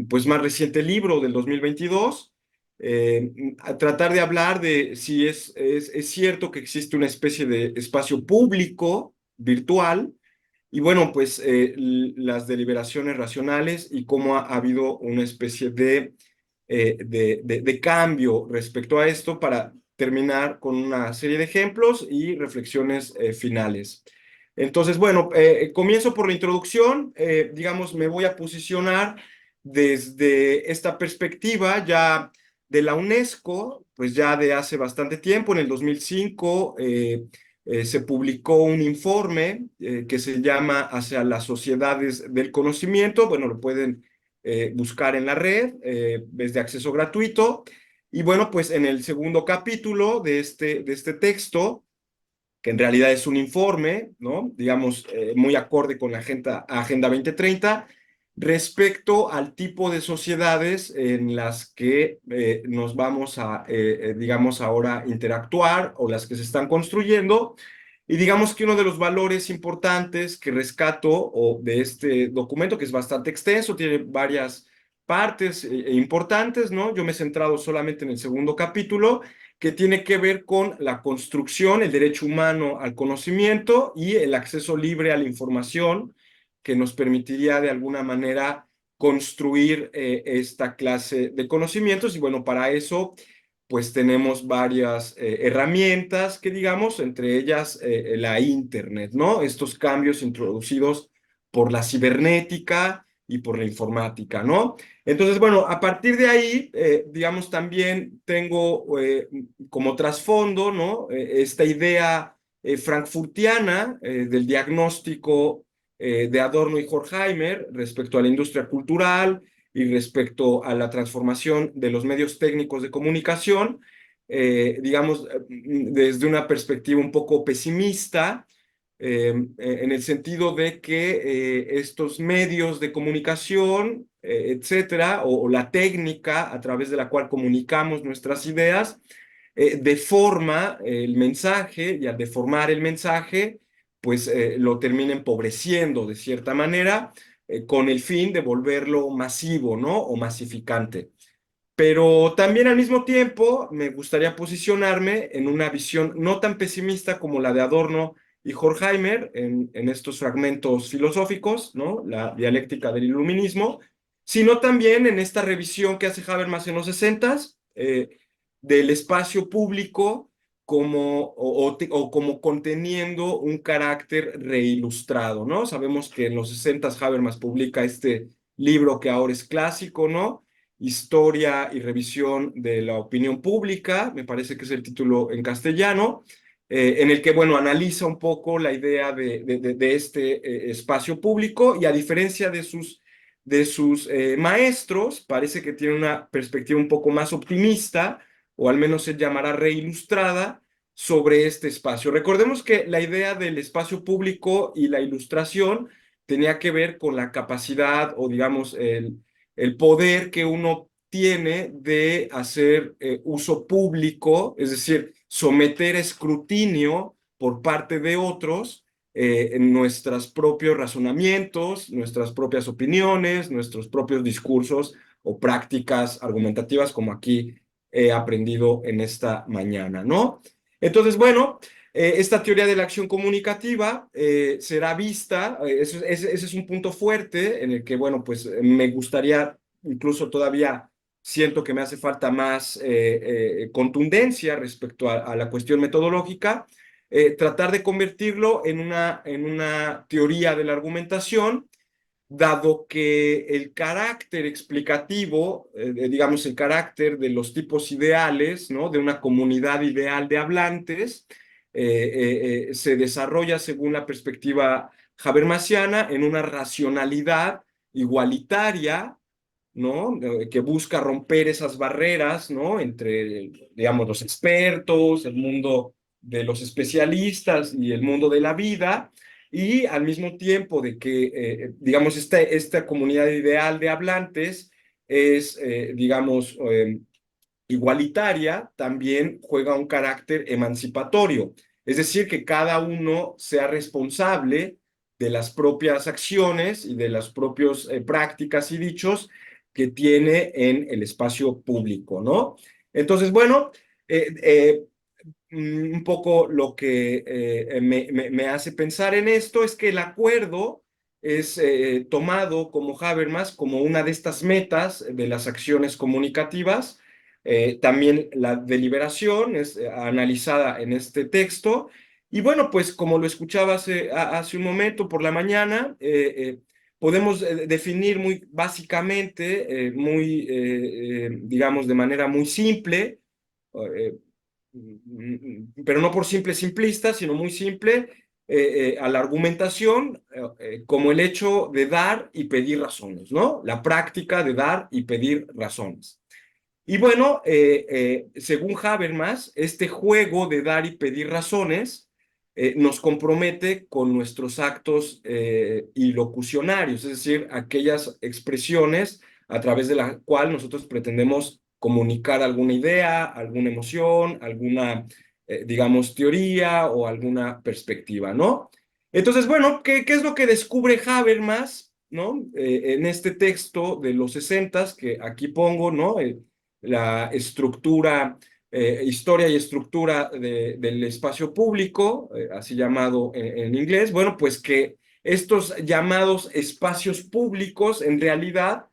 pues más reciente libro del 2022, a tratar de hablar de si es cierto que existe una especie de espacio público virtual y bueno, pues las deliberaciones racionales y cómo ha habido una especie de cambio respecto a esto para terminar con una serie de ejemplos y reflexiones finales. Entonces, bueno, comienzo por la introducción. Digamos, me voy a posicionar desde esta perspectiva ya de la UNESCO, pues ya de hace bastante tiempo, en el 2005, se publicó un informe que se llama Hacia las sociedades del conocimiento. Bueno, lo pueden buscar en la red, es de acceso gratuito. Y bueno, pues en el segundo capítulo de este texto, que en realidad es un informe, ¿no? Digamos, muy acorde con la Agenda 2030, respecto al tipo de sociedades en las que nos vamos a, digamos, ahora interactuar o las que se están construyendo. Y digamos que uno de los valores importantes que rescato o de este documento, que es bastante extenso, tiene varias partes importantes, ¿no? Yo me he centrado solamente en el segundo capítulo, que tiene que ver con la construcción, el derecho humano al conocimiento y el acceso libre a la información, que nos permitiría de alguna manera construir esta clase de conocimientos. Y bueno, para eso pues tenemos varias herramientas que digamos, entre ellas la Internet, ¿no? Estos cambios introducidos por la cibernética y por la informática, ¿no? Entonces, bueno, a partir de ahí, digamos, también tengo como trasfondo, ¿no? Esta idea frankfurtiana del diagnóstico de Adorno y Horkheimer respecto a la industria cultural y respecto a la transformación de los medios técnicos de comunicación, digamos, desde una perspectiva un poco pesimista, en el sentido de que estos medios de comunicación, etcétera, o la técnica a través de la cual comunicamos nuestras ideas, deforma el mensaje y al deformar el mensaje, pues lo termina empobreciendo de cierta manera con el fin de volverlo masivo, ¿no? O masificante. Pero también al mismo tiempo me gustaría posicionarme en una visión no tan pesimista como la de Adorno y Horkheimer en estos fragmentos filosóficos, ¿no? La dialéctica del iluminismo, sino también en esta revisión que hace Habermas en los 60s del espacio público o como conteniendo un carácter reilustrado, ¿no? Sabemos que en los 60s Habermas publica este libro que ahora es clásico, ¿no? Historia y revisión de la opinión pública, me parece que es el título en castellano, en el que, bueno, analiza un poco la idea de este espacio público y a diferencia de sus maestros. Parece que tiene una perspectiva un poco más optimista, o al menos se llamará reilustrada, sobre este espacio. Recordemos que la idea del espacio público y la ilustración tenía que ver con la capacidad o digamos el poder que uno tiene de hacer uso público, es decir, someter a escrutinio por parte de otros en nuestros propios razonamientos, nuestras propias opiniones, nuestros propios discursos o prácticas argumentativas, como aquí he aprendido en esta mañana, ¿no? Entonces, bueno, esta teoría de la acción comunicativa será vista, ese es un punto fuerte en el que, bueno, pues me gustaría, incluso todavía siento que me hace falta más contundencia respecto a la cuestión metodológica, tratar de convertirlo en una teoría de la argumentación, dado que el carácter explicativo, digamos el carácter de los tipos ideales, ¿no? De una comunidad ideal de hablantes, se desarrolla según la perspectiva habermasiana en una racionalidad igualitaria, ¿no? Que busca romper esas barreras, ¿no? Entre, digamos, los expertos, el mundo de los especialistas y el mundo de la vida, y al mismo tiempo de que, digamos, esta comunidad ideal de hablantes es, digamos, igualitaria, también juega un carácter emancipatorio. Es decir, que cada uno sea responsable de las propias acciones y de las propias prácticas y dichos que tiene en el espacio público, ¿no? Entonces, bueno, un poco lo que me hace pensar en esto es que el acuerdo es tomado como Habermas como una de estas metas de las acciones comunicativas. También la deliberación es analizada en este texto. Y bueno, pues como lo escuchaba hace un momento por la mañana, podemos definir muy básicamente, digamos, de manera muy simple, eh, pero no por simple simplista, sino muy simple, a la argumentación como el hecho de dar y pedir razones, ¿no? La práctica de dar y pedir razones. Y bueno, según Habermas, este juego de dar y pedir razones nos compromete con nuestros actos ilocucionarios, es decir, aquellas expresiones a través de la cual nosotros pretendemos comunicar alguna idea, alguna emoción, alguna, digamos, teoría o alguna perspectiva, ¿no? Entonces, bueno, ¿qué es lo que descubre Habermas, ¿no? En este texto de los 60 que aquí pongo, ¿no? La estructura, historia y estructura del espacio público, así llamado en inglés, bueno, pues que estos llamados espacios públicos en realidad,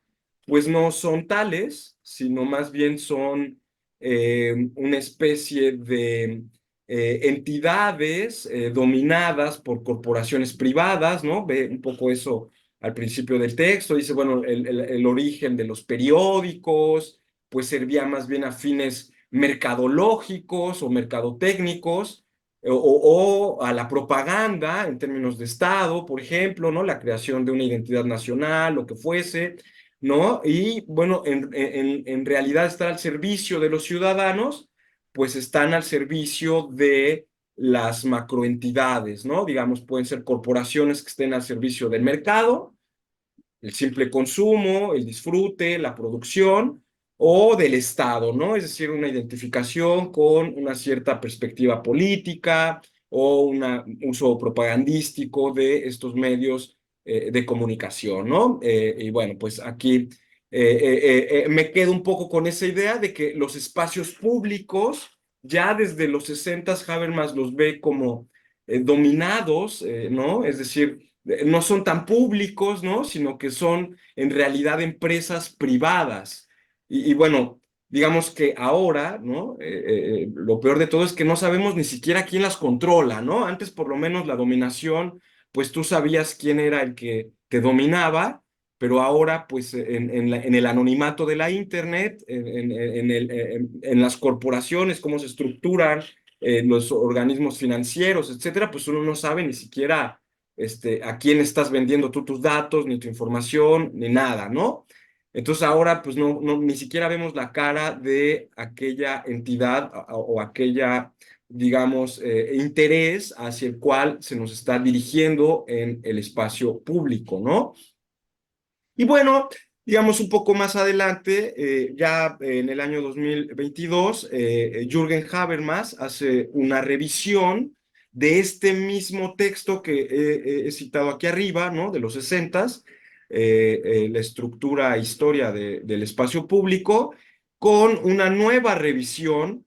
pues no son tales, sino más bien son una especie de entidades dominadas por corporaciones privadas, ¿no? Ve un poco eso al principio del texto, dice, bueno, el origen de los periódicos, pues servía más bien a fines mercadológicos o mercadotécnicos, o a la propaganda en términos de Estado, por ejemplo, ¿no? La creación de una identidad nacional, lo que fuese, ¿no? Y bueno, en realidad estar al servicio de los ciudadanos, pues están al servicio de las macroentidades, ¿no? Digamos, pueden ser corporaciones que estén al servicio del mercado, el simple consumo, el disfrute, la producción, o del Estado, ¿no? Es decir, una identificación con una cierta perspectiva política o un uso propagandístico de estos medios de comunicación, ¿no? Y bueno, pues aquí me quedo un poco con esa idea de que los espacios públicos, ya desde los 60 Habermas los ve como dominados, ¿no? Es decir, no son tan públicos, ¿no? Sino que son en realidad empresas privadas. Y bueno, digamos que ahora, ¿no? Lo peor de todo es que no sabemos ni siquiera quién las controla, ¿no? Antes por lo menos la dominación, pues tú sabías quién era el que te dominaba, pero ahora pues en el anonimato de la Internet, en las corporaciones, cómo se estructuran los organismos financieros, etcétera, pues uno no sabe ni siquiera a quién estás vendiendo tú tus datos, ni tu información, ni nada, ¿no? Entonces ahora pues ni siquiera vemos la cara de aquella entidad o aquella, digamos, interés hacia el cual se nos está dirigiendo en el espacio público, ¿no? Y bueno, digamos un poco más adelante, ya en el año 2022, Jürgen Habermas hace una revisión de este mismo texto que he citado aquí arriba, ¿no? De los 60, la estructura e historia del espacio público, con una nueva revisión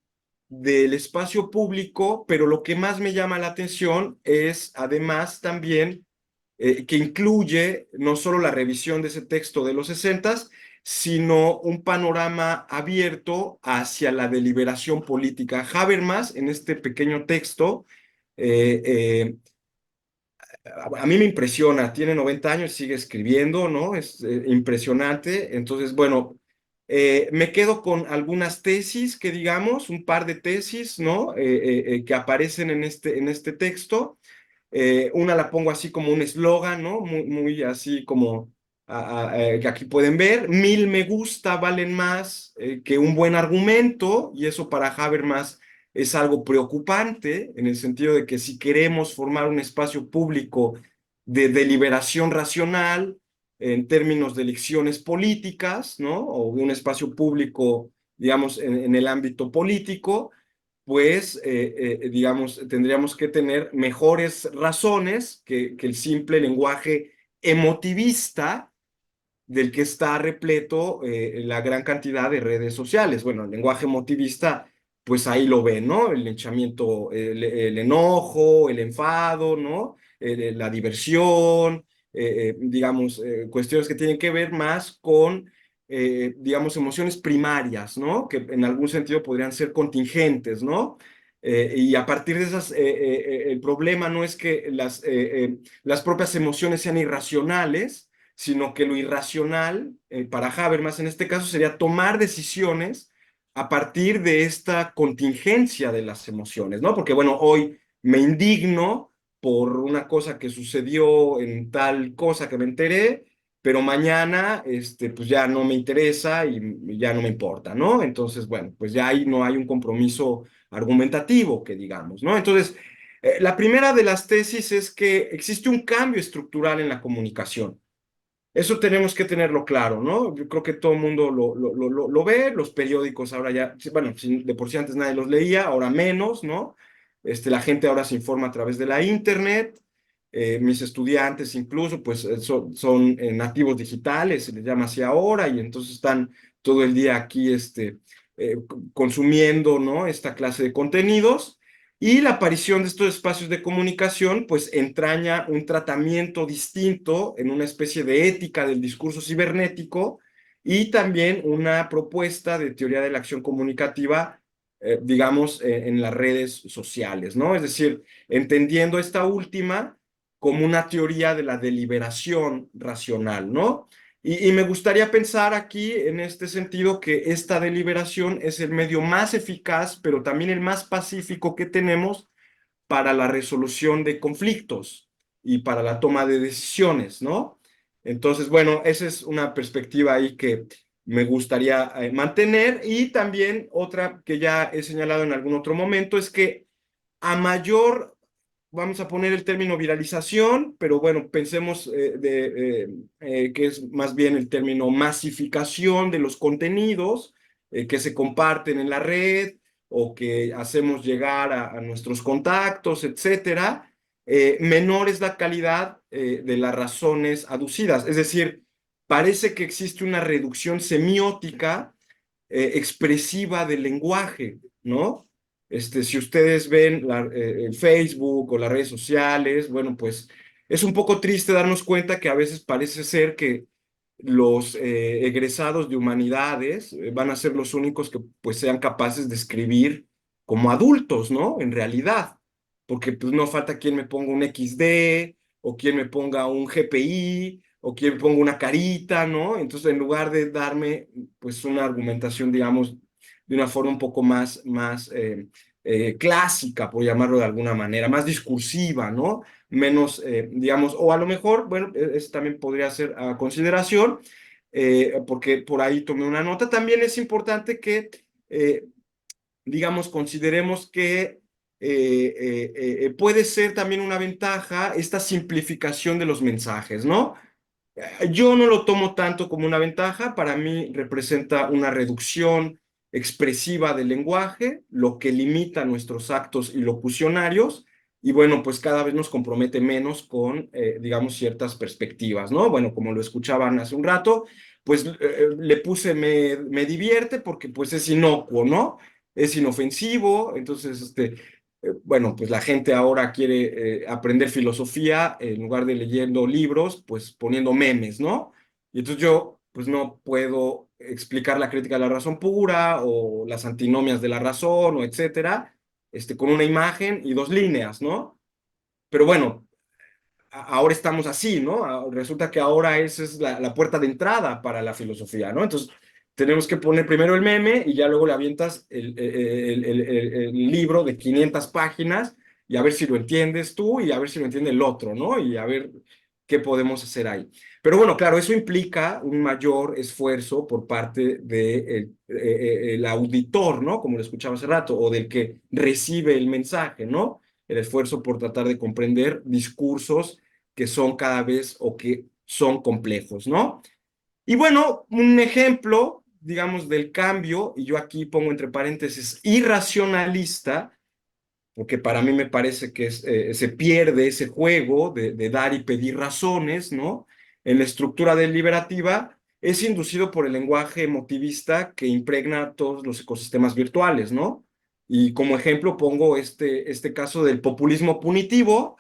del espacio público, pero lo que más me llama la atención es además también que incluye no solo la revisión de ese texto de los 60, sino un panorama abierto hacia la deliberación política. Habermas, en este pequeño texto, eh, eh, a mí me impresiona, tiene 90 años, sigue escribiendo, ¿no? Es impresionante. Entonces, bueno, me quedo con algunas tesis que digamos, un par de tesis, ¿no? Que aparecen en este texto. Una la pongo así como un eslogan, ¿no? Muy así como que aquí pueden ver. 1000 me gusta valen más que un buen argumento, y eso para Habermas es algo preocupante, en el sentido de que si queremos formar un espacio público de deliberación racional en términos de elecciones políticas, ¿no? O un espacio público, digamos, en el ámbito político, pues, digamos, tendríamos que tener mejores razones que el simple lenguaje emotivista del que está repleto la gran cantidad de redes sociales. Bueno, el lenguaje emotivista, pues ahí lo ven, ¿no? El linchamiento, el enojo, el enfado, ¿no? La diversión, digamos, cuestiones que tienen que ver más con, digamos, emociones primarias, ¿no? Que en algún sentido podrían ser contingentes, ¿no? Y a partir de esas, el problema no es que las propias emociones sean irracionales, sino que lo irracional, para Habermas en este caso, sería tomar decisiones a partir de esta contingencia de las emociones, ¿no? Porque, bueno, hoy me indigno por una cosa que sucedió en tal cosa que me enteré, pero mañana, pues ya no me interesa y ya no me importa, ¿no? Entonces, bueno, pues ya ahí no hay un compromiso argumentativo, que digamos, ¿no? Entonces, la primera de las tesis es que existe un cambio estructural en la comunicación. Eso tenemos que tenerlo claro, ¿no? Yo creo que todo el mundo lo ve, los periódicos ahora ya, bueno, de por sí antes nadie los leía, ahora menos, ¿no? La gente ahora se informa a través de la internet, mis estudiantes incluso, pues son nativos digitales, se les llama así ahora, y entonces están todo el día aquí, consumiendo, ¿no? Esta clase de contenidos. Y la aparición de estos espacios de comunicación, pues entraña un tratamiento distinto en una especie de ética del discurso cibernético y también una propuesta de teoría de la acción comunicativa, digamos, en las redes sociales, ¿no? Es decir, entendiendo esta última como una teoría de la deliberación racional, ¿no? Y me gustaría pensar aquí, en este sentido, que esta deliberación es el medio más eficaz, pero también el más pacífico que tenemos para la resolución de conflictos y para la toma de decisiones, ¿no? Entonces, bueno, esa es una perspectiva ahí que me gustaría mantener. Y también otra que ya he señalado en algún otro momento es que a mayor, vamos a poner el término viralización, pero bueno, pensemos que es más bien el término masificación de los contenidos que se comparten en la red o que hacemos llegar a nuestros contactos, etcétera. Menor es la calidad de las razones aducidas. Es decir, parece que existe una reducción semiótica expresiva del lenguaje, ¿no? Si ustedes ven el Facebook o las redes sociales, bueno, pues es un poco triste darnos cuenta que a veces parece ser que los egresados de humanidades van a ser los únicos que pues sean capaces de escribir como adultos, ¿no? En realidad, porque pues no falta quien me ponga un XD o quien me ponga un GPI o quien me ponga una carita, ¿no? Entonces, en lugar de darme pues una argumentación, digamos, de una forma un poco más clásica, por llamarlo de alguna manera, más discursiva, ¿no? Menos, digamos, o a lo mejor, bueno, eso también podría ser a consideración, porque por ahí tomé una nota. También es importante que, digamos, consideremos que puede ser también una ventaja esta simplificación de los mensajes, ¿no? Yo no lo tomo tanto como una ventaja, para mí representa una reducción expresiva del lenguaje, lo que limita nuestros actos y locucionarios, y bueno, pues cada vez nos compromete menos con, digamos, ciertas perspectivas, ¿no? Bueno, como lo escuchaban hace un rato, pues le puse me divierte porque pues es inocuo, ¿no? Es inofensivo, entonces, bueno, pues la gente ahora quiere aprender filosofía en lugar de leyendo libros, pues poniendo memes, ¿no? Y entonces yo, pues no puedo explicar la crítica de la razón pura o las antinomias de la razón o etcétera, con una imagen y dos líneas, ¿no? Pero bueno, ahora estamos así, ¿no? Resulta que ahora esa es la puerta de entrada para la filosofía, ¿no? Entonces, tenemos que poner primero el meme y ya luego le avientas el libro de 500 páginas y a ver si lo entiendes tú y a ver si lo entiende el otro, ¿no? Y a ver qué podemos hacer ahí. Pero bueno, claro, eso implica un mayor esfuerzo por parte del el auditor, ¿no? Como lo escuchaba hace rato, o del que recibe el mensaje, ¿no? El esfuerzo por tratar de comprender discursos que son cada vez o que son complejos, ¿no? Y bueno, un ejemplo, digamos, del cambio, y yo aquí pongo entre paréntesis irracionalista, porque para mí me parece que se pierde ese juego de dar y pedir razones, ¿no? En la estructura deliberativa, es inducido por el lenguaje emotivista que impregna todos los ecosistemas virtuales, ¿no? Y como ejemplo pongo este caso del populismo punitivo,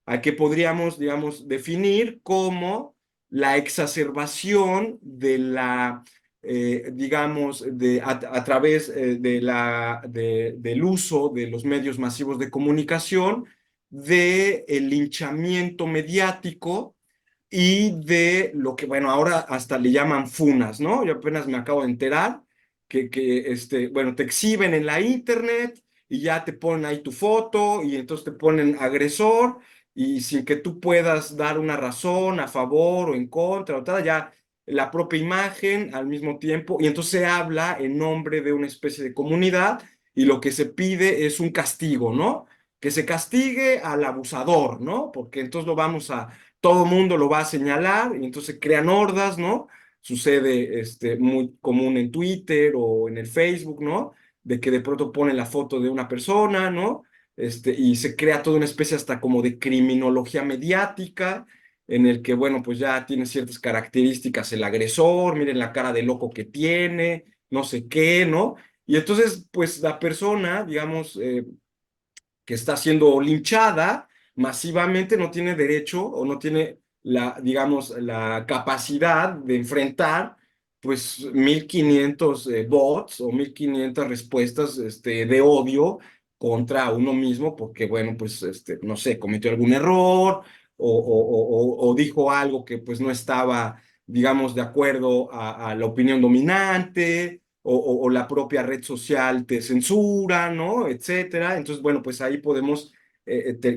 a que podríamos, digamos, definir como la exacerbación de la digamos, a través del uso de los medios masivos de comunicación, del linchamiento mediático y de lo que, bueno, ahora hasta le llaman funas, ¿no? Yo apenas me acabo de enterar bueno, te exhiben en la internet y ya te ponen ahí tu foto y entonces te ponen agresor y sin que tú puedas dar una razón a favor o en contra o tal, ya la propia imagen al mismo tiempo, y entonces se habla en nombre de una especie de comunidad y lo que se pide es un castigo, ¿no? Que se castigue al abusador, ¿no? Porque entonces todo mundo lo va a señalar y entonces se crean hordas, ¿no? Sucede muy común en Twitter o en el Facebook, ¿no? De que de pronto ponen la foto de una persona, ¿no? Y se crea toda una especie hasta como de criminología mediática, en el que, bueno, pues ya tiene ciertas características el agresor, miren la cara de loco que tiene, no sé qué, ¿no? Y entonces, pues la persona, digamos, que está siendo linchada masivamente no tiene derecho o no tiene digamos, la capacidad de enfrentar pues 1500 bots o 1500 respuestas de odio contra uno mismo porque, bueno, pues, no sé, cometió algún error o dijo algo que pues no estaba, digamos, de acuerdo a la opinión dominante o la propia red social te censura, ¿no? Etcétera. Entonces, bueno, pues ahí podemos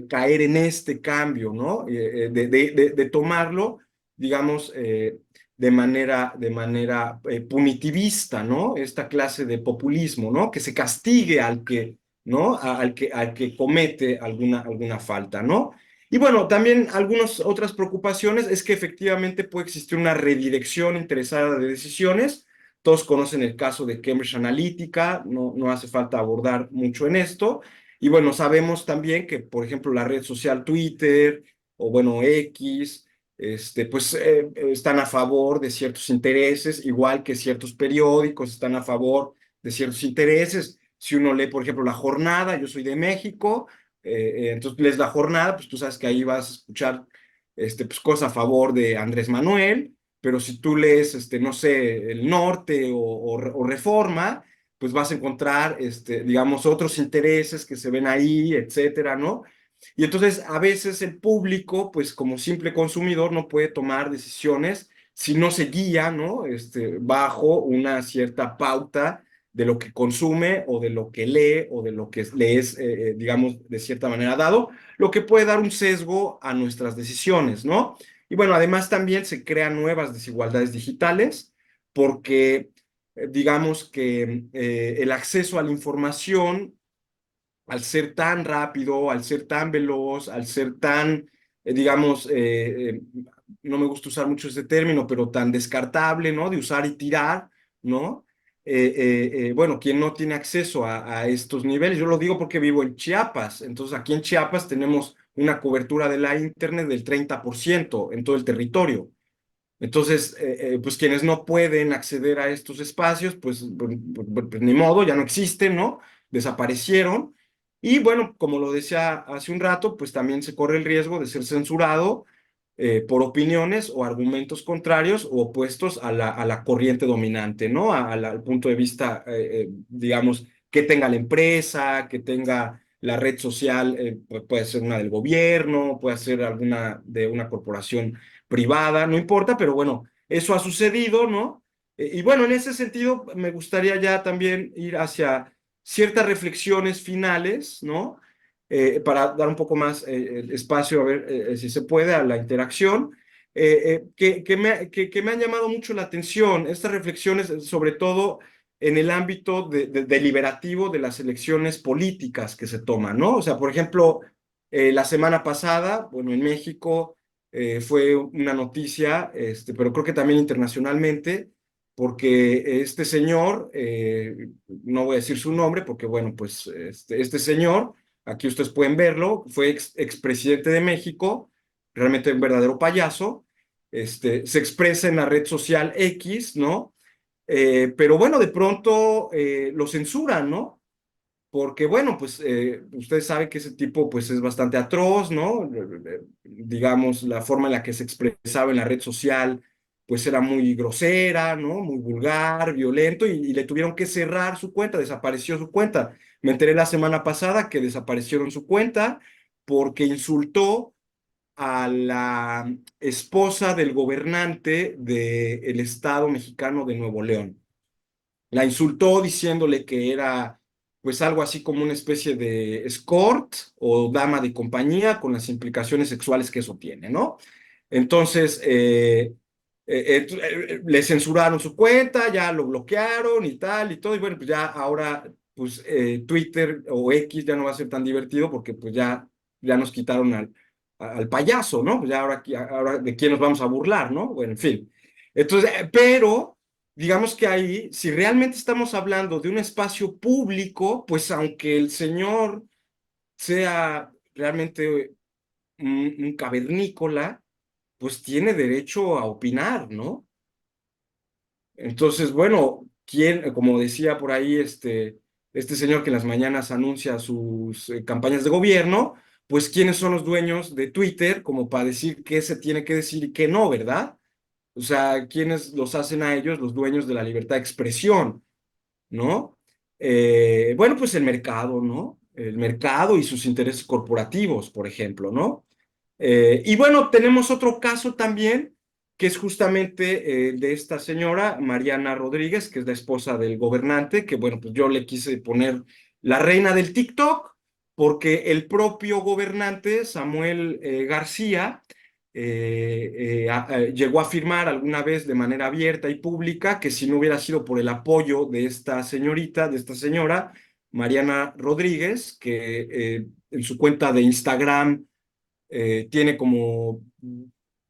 caer en este cambio, ¿no? De tomarlo, digamos, de manera punitivista, ¿no? Esta clase de populismo, ¿no? Que se castigue al que, ¿no? Al que comete alguna falta, ¿no? Y bueno, también algunas otras preocupaciones es que efectivamente puede existir una redirección interesada de decisiones. Todos conocen el caso de Cambridge Analytica, no hace falta abordar mucho en esto. Y bueno, sabemos también que, por ejemplo, la red social Twitter o bueno, X, pues están a favor de ciertos intereses, igual que ciertos periódicos están a favor de ciertos intereses. Si uno lee, por ejemplo, La Jornada, yo soy de México, entonces lees La Jornada, pues tú sabes que ahí vas a escuchar pues, cosas a favor de Andrés Manuel, pero si tú lees, no sé, El Norte o Reforma, pues vas a encontrar, digamos, otros intereses que se ven ahí, etcétera, ¿no? Y entonces a veces el público, pues como simple consumidor, no puede tomar decisiones si no se guía, ¿no? Bajo una cierta pauta de lo que consume o de lo que lee o de lo que le es, digamos, de cierta manera dado, lo que puede dar un sesgo a nuestras decisiones, ¿no? Y bueno, además también se crean nuevas desigualdades digitales porque digamos que el acceso a la información, al ser tan rápido, al ser tan veloz, al ser tan, digamos, no me gusta usar mucho ese término, pero tan descartable, ¿no? De usar y tirar, ¿no? Bueno, quien no tiene acceso a estos niveles, yo lo digo porque vivo en Chiapas, entonces aquí en Chiapas tenemos una cobertura de la Internet del 30% en todo el territorio. Entonces, pues quienes no pueden acceder a estos espacios, pues ni modo, ya no existen, ¿no? Desaparecieron. Y bueno, como lo decía hace un rato, pues también se corre el riesgo de ser censurado por opiniones o argumentos contrarios o opuestos a la corriente dominante, ¿no? Al punto de vista, digamos, que tenga la empresa, que tenga la red social, puede ser una del gobierno, puede ser alguna de una corporación privada, no importa, pero bueno, eso ha sucedido, ¿no? Y bueno, en ese sentido, me gustaría ya también ir hacia ciertas reflexiones finales, ¿no? Para dar un poco más espacio, a ver si se puede, a la interacción, que me han llamado mucho la atención, estas reflexiones, sobre todo en el ámbito deliberativo de las elecciones políticas que se toman, ¿no? O sea, por ejemplo, la semana pasada, bueno, en México fue una noticia, pero creo que también internacionalmente, porque este señor, no voy a decir su nombre, porque bueno, pues este señor, aquí ustedes pueden verlo, fue expresidente de México, realmente un verdadero payaso, se expresa en la red social X, ¿no? Pero bueno, de pronto lo censuran, ¿no? Porque bueno, pues ustedes saben que ese tipo pues es bastante atroz, ¿no? Digamos, la forma en la que se expresaba en la red social pues era muy grosera, ¿no? Muy vulgar, violento y le tuvieron que cerrar su cuenta, desapareció su cuenta. Me enteré la semana pasada que desaparecieron su cuenta porque insultó a la esposa del gobernante del estado mexicano de Nuevo León. La insultó diciéndole que era pues algo así como una especie de escort o dama de compañía con las implicaciones sexuales que eso tiene, ¿no? Entonces, le censuraron su cuenta, ya lo bloquearon y tal y todo, y bueno, pues ya ahora pues Twitter o X ya no va a ser tan divertido porque pues ya nos quitaron al payaso, ¿no? Pues ya ahora de quién nos vamos a burlar, ¿no? Bueno, en fin. Entonces, pero digamos que ahí, si realmente estamos hablando de un espacio público, pues aunque el señor sea realmente un cavernícola, pues tiene derecho a opinar, ¿no? Entonces, bueno, ¿quién, como decía por ahí este señor que en las mañanas anuncia sus campañas de gobierno, pues quiénes son los dueños de Twitter como para decir qué se tiene que decir y qué no, ¿verdad? O sea, ¿quiénes los hacen a ellos los dueños de la libertad de expresión? ¿No? Bueno, pues el mercado, ¿no? El mercado y sus intereses corporativos, por ejemplo, ¿no? Y bueno, tenemos otro caso también, que es justamente de esta señora, Mariana Rodríguez, que es la esposa del gobernante, que bueno, pues yo le quise poner la reina del TikTok, porque el propio gobernante, Samuel García, llegó a afirmar alguna vez de manera abierta y pública que si no hubiera sido por el apoyo de esta señorita, de esta señora, Mariana Rodríguez, que en su cuenta de Instagram tiene como,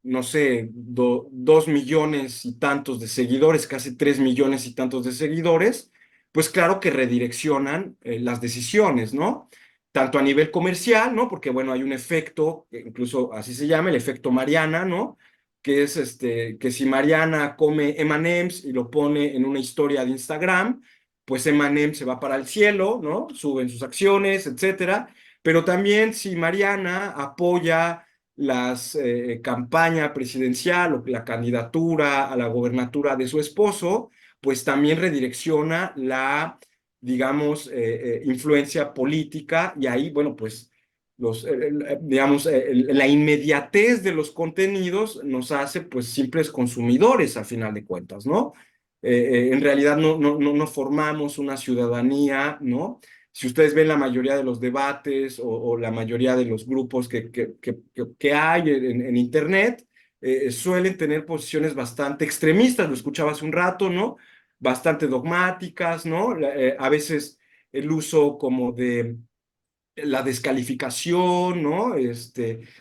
no sé, 2 millones y tantos de seguidores, casi 3 millones y tantos de seguidores, pues claro que redireccionan las decisiones, ¿no? Tanto a nivel comercial, ¿no? Porque bueno, hay un efecto, incluso así se llama, el efecto Mariana, ¿no? Que es que si Mariana come M&M's y lo pone en una historia de Instagram, pues M&M se va para el cielo, ¿no? Suben sus acciones, etcétera. Pero también si Mariana apoya las campaña presidencial o la candidatura a la gobernatura de su esposo, pues también redirecciona la, digamos, influencia política y ahí, bueno, pues digamos, la inmediatez de los contenidos nos hace pues simples consumidores a final de cuentas, ¿no? En realidad no formamos una ciudadanía, ¿no? Si ustedes ven la mayoría de los debates o la mayoría de los grupos que hay en Internet, suelen tener posiciones bastante extremistas, lo escuchaba hace un rato, ¿no? Bastante dogmáticas, ¿no? A veces el uso como de la descalificación, ¿no?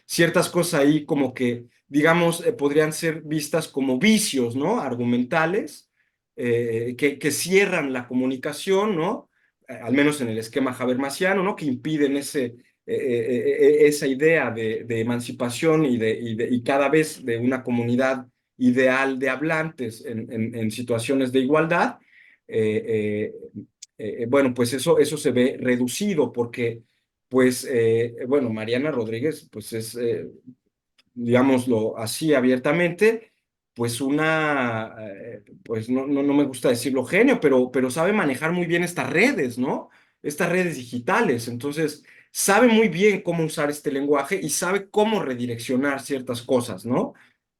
Ciertas cosas ahí como que, digamos, podrían ser vistas como vicios, ¿no? Argumentales, que cierran la comunicación, ¿no? Al menos en el esquema habermasiano, ¿no? Que impiden esa idea de emancipación y cada vez de una comunidad ideal de hablantes en situaciones de igualdad. Eh, bueno, pues eso se ve reducido porque pues, bueno, Mariana Rodríguez, pues es, digámoslo así abiertamente, pues pues no me gusta decirlo genio, pero sabe manejar muy bien estas redes, ¿no? Estas redes digitales. Entonces, sabe muy bien cómo usar este lenguaje y sabe cómo redireccionar ciertas cosas, ¿no?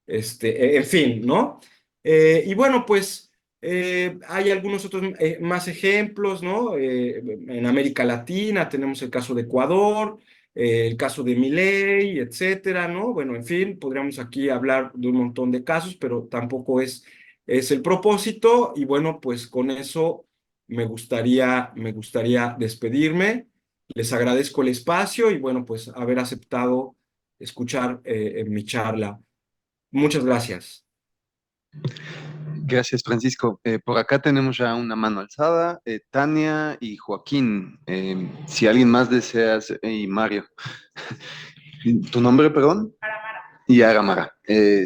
En fin, ¿no? Y bueno, pues hay algunos otros más ejemplos, ¿no? En América Latina tenemos el caso de Ecuador, el caso de Milei, etcétera, ¿no? Bueno, en fin, podríamos aquí hablar de un montón de casos, pero tampoco es el propósito. Y bueno, pues con eso me gustaría despedirme. Les agradezco el espacio y bueno, pues haber aceptado escuchar mi charla. Muchas gracias. Gracias, Francisco. Por acá tenemos ya una mano alzada, Tania y Joaquín. Si alguien más desea, y Mario. ¿Tu nombre, perdón? Y Aramara.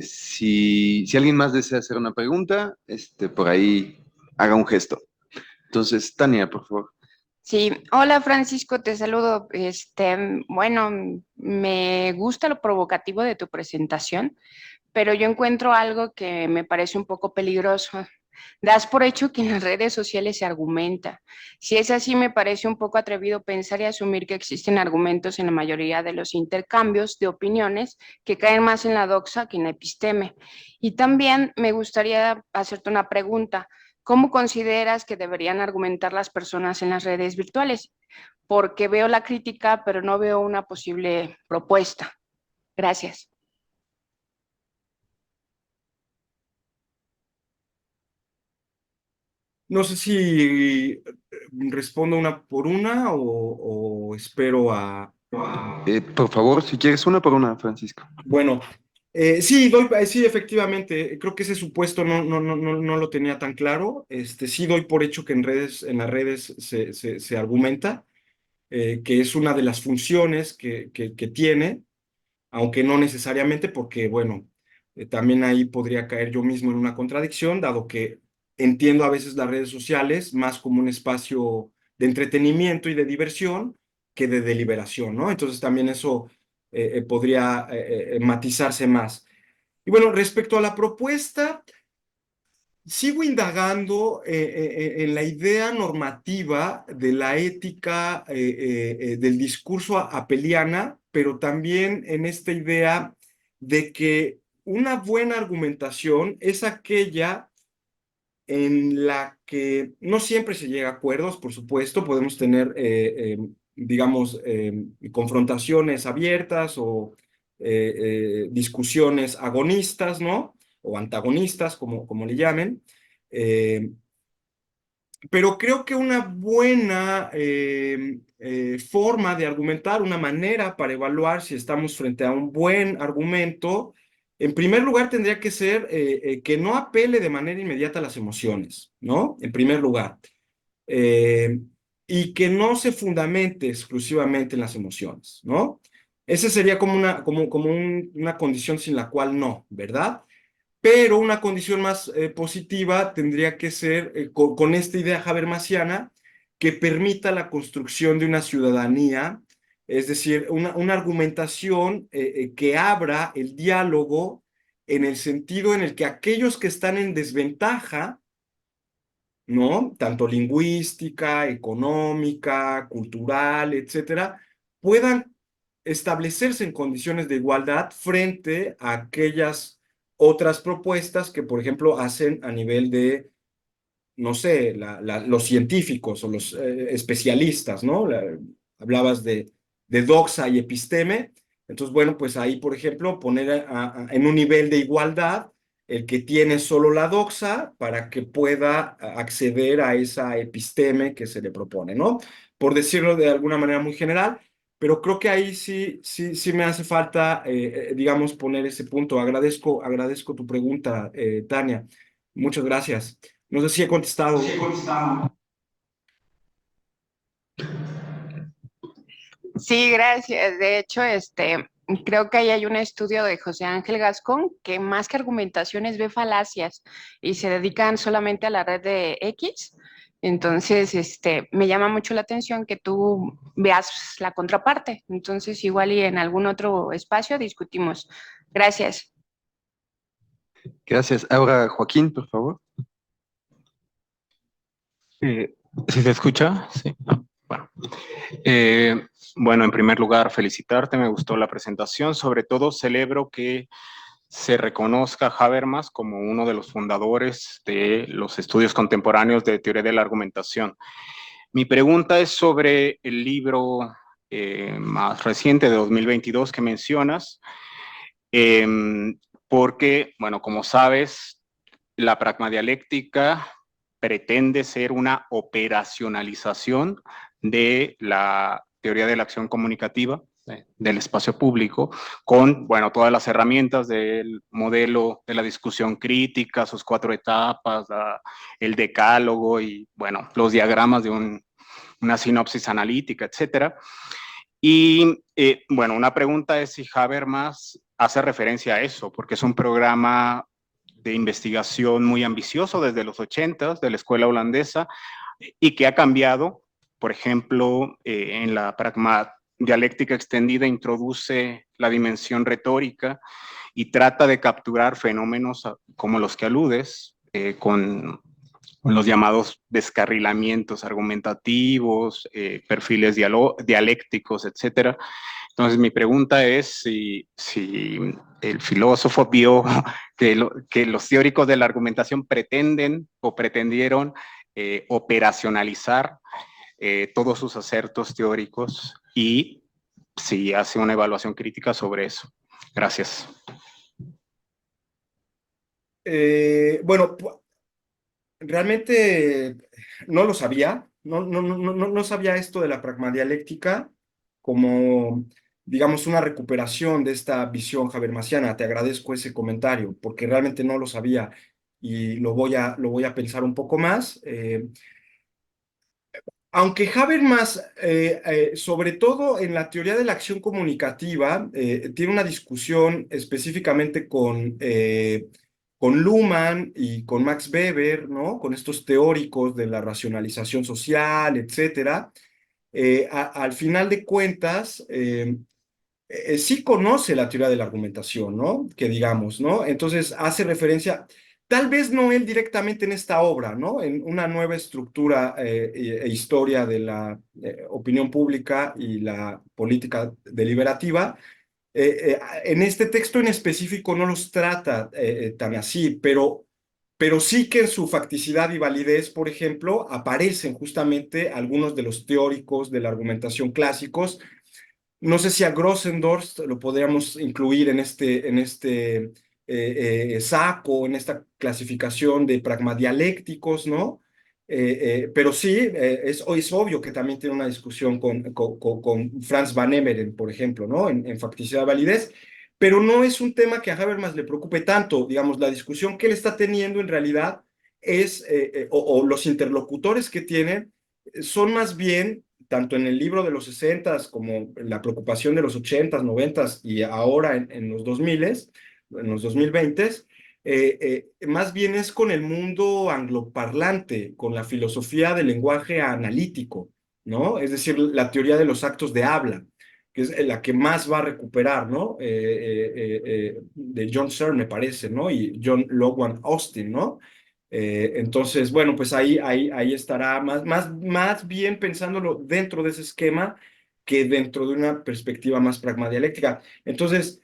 Si alguien más desea hacer una pregunta, por ahí haga un gesto. Entonces, Tania, por favor. Sí, hola Francisco, te saludo. Bueno, me gusta lo provocativo de tu presentación, pero yo encuentro algo que me parece un poco peligroso. Das por hecho que en las redes sociales se argumenta. Si es así, me parece un poco atrevido pensar y asumir que existen argumentos en la mayoría de los intercambios de opiniones que caen más en la doxa que en la episteme. Y también me gustaría hacerte una pregunta. ¿Cómo consideras que deberían argumentar las personas en las redes virtuales? Porque veo la crítica, pero no veo una posible propuesta. Gracias. No sé si respondo una por una o espero a... Por favor, si quieres una por una, Francisco. Bueno, sí, sí, efectivamente, creo que ese supuesto no lo tenía tan claro. Sí doy por hecho que en las redes se argumenta, que es una de las funciones que tiene, aunque no necesariamente porque, bueno, también ahí podría caer yo mismo en una contradicción, dado que entiendo a veces las redes sociales más como un espacio de entretenimiento y de diversión que de deliberación, ¿no? Entonces también eso podría matizarse más. Y bueno, respecto a la propuesta, sigo indagando en la idea normativa de la ética del discurso apeliana, pero también en esta idea de que una buena argumentación es aquella en la que no siempre se llega a acuerdos, por supuesto, podemos tener, digamos, confrontaciones abiertas o discusiones agonistas, ¿no? O antagonistas, como le llamen. Eh, pero creo que una buena forma de argumentar, una manera para evaluar si estamos frente a un buen argumento, en primer lugar tendría que ser que no apele de manera inmediata a las emociones, ¿no? En primer lugar. Eh, y que no se fundamente exclusivamente en las emociones, ¿no? Esa sería como una condición sin la cual no, ¿verdad? Pero una condición más positiva tendría que ser con esta idea habermasiana que permita la construcción de una ciudadanía, es decir, una argumentación que abra el diálogo en el sentido en el que aquellos que están en desventaja, ¿no? Tanto lingüística, económica, cultural, etcétera, puedan establecerse en condiciones de igualdad frente a aquellas otras propuestas que, por ejemplo, hacen a nivel de no sé, los científicos o los especialistas, ¿no? Hablabas de doxa y episteme. Entonces, bueno, pues ahí, por ejemplo, poner en un nivel de igualdad el que tiene solo la doxa para que pueda acceder a esa episteme que se le propone, ¿no? Por decirlo de alguna manera muy general, pero creo que ahí sí me hace falta, digamos, poner ese punto. Agradezco tu pregunta, Tania. Muchas gracias. No sé si he contestado. Sí, gracias. De hecho, creo que ahí hay un estudio de José Ángel Gascón que más que argumentaciones ve falacias y se dedican solamente a la red de X. Entonces, me llama mucho la atención que tú veas la contraparte. Entonces, igual y en algún otro espacio discutimos. Gracias. Gracias. Ahora, Joaquín, por favor. ¿Sí se escucha? Sí. Bueno. Bueno, en primer lugar, felicitarte, me gustó la presentación. Sobre todo, celebro que se reconozca a Habermas como uno de los fundadores de los estudios contemporáneos de teoría de la argumentación. Mi pregunta es sobre el libro más reciente de 2022 que mencionas, porque, bueno, como sabes, la pragmadialéctica pretende ser una operacionalización de la teoría de la acción comunicativa, del espacio público, con, bueno, todas las herramientas del modelo de la discusión crítica, sus 4 etapas, el decálogo y, bueno, los diagramas de una sinopsis analítica, etcétera. Y, bueno, una pregunta es si Habermas hace referencia a eso, porque es un programa de investigación muy ambicioso desde los 80 de la escuela holandesa y que ha cambiado. Por ejemplo, en la pragmadialéctica extendida introduce la dimensión retórica y trata de capturar fenómenos como los que aludes, con los llamados descarrilamientos argumentativos, perfiles dialécticos, etcétera. Entonces, mi pregunta es si el filósofo vio que los teóricos de la argumentación pretenden o pretendieron operacionalizar todos sus acertos teóricos y si hace una evaluación crítica sobre eso. Gracias. Bueno, realmente no lo sabía, no sabía esto de la pragmadialéctica como, digamos, una recuperación de esta visión habermasiana. Te agradezco ese comentario porque realmente no lo sabía y lo voy a pensar un poco más. Aunque Habermas, sobre todo en la teoría de la acción comunicativa, tiene una discusión específicamente con Luhmann y con Max Weber, ¿no? Con estos teóricos de la racionalización social, etcétera. Al final de cuentas, sí conoce la teoría de la argumentación, ¿no? Que digamos, ¿no? Entonces hace referencia, tal vez no él directamente en esta obra, ¿no? En una nueva estructura e historia de la opinión pública y la política deliberativa. En este texto en específico no los trata tan así, pero sí que en su facticidad y validez, por ejemplo, aparecen justamente algunos de los teóricos de la argumentación clásicos. No sé si a Grossendorf lo podríamos incluir en este saco, en esta clasificación de pragmadialécticos, ¿no? Pero sí, es obvio que también tiene una discusión con Franz Van Emeren, por ejemplo, ¿no? En facticidad validez, pero no es un tema que a Habermas le preocupe tanto. Digamos, la discusión que él está teniendo en realidad o los interlocutores que tiene son más bien tanto en el libro de los 60 como la preocupación de los 80, 90 y ahora en los 2000, en los 2020, más bien es con el mundo angloparlante, con la filosofía del lenguaje analítico, ¿no? Es decir, la teoría de los actos de habla, que es la que más va a recuperar, ¿no? De John Searle, me parece, ¿no? Y John Logan Austin, ¿no? Entonces, bueno, pues ahí estará más bien pensándolo dentro de ese esquema que dentro de una perspectiva más pragmadialéctica. Entonces,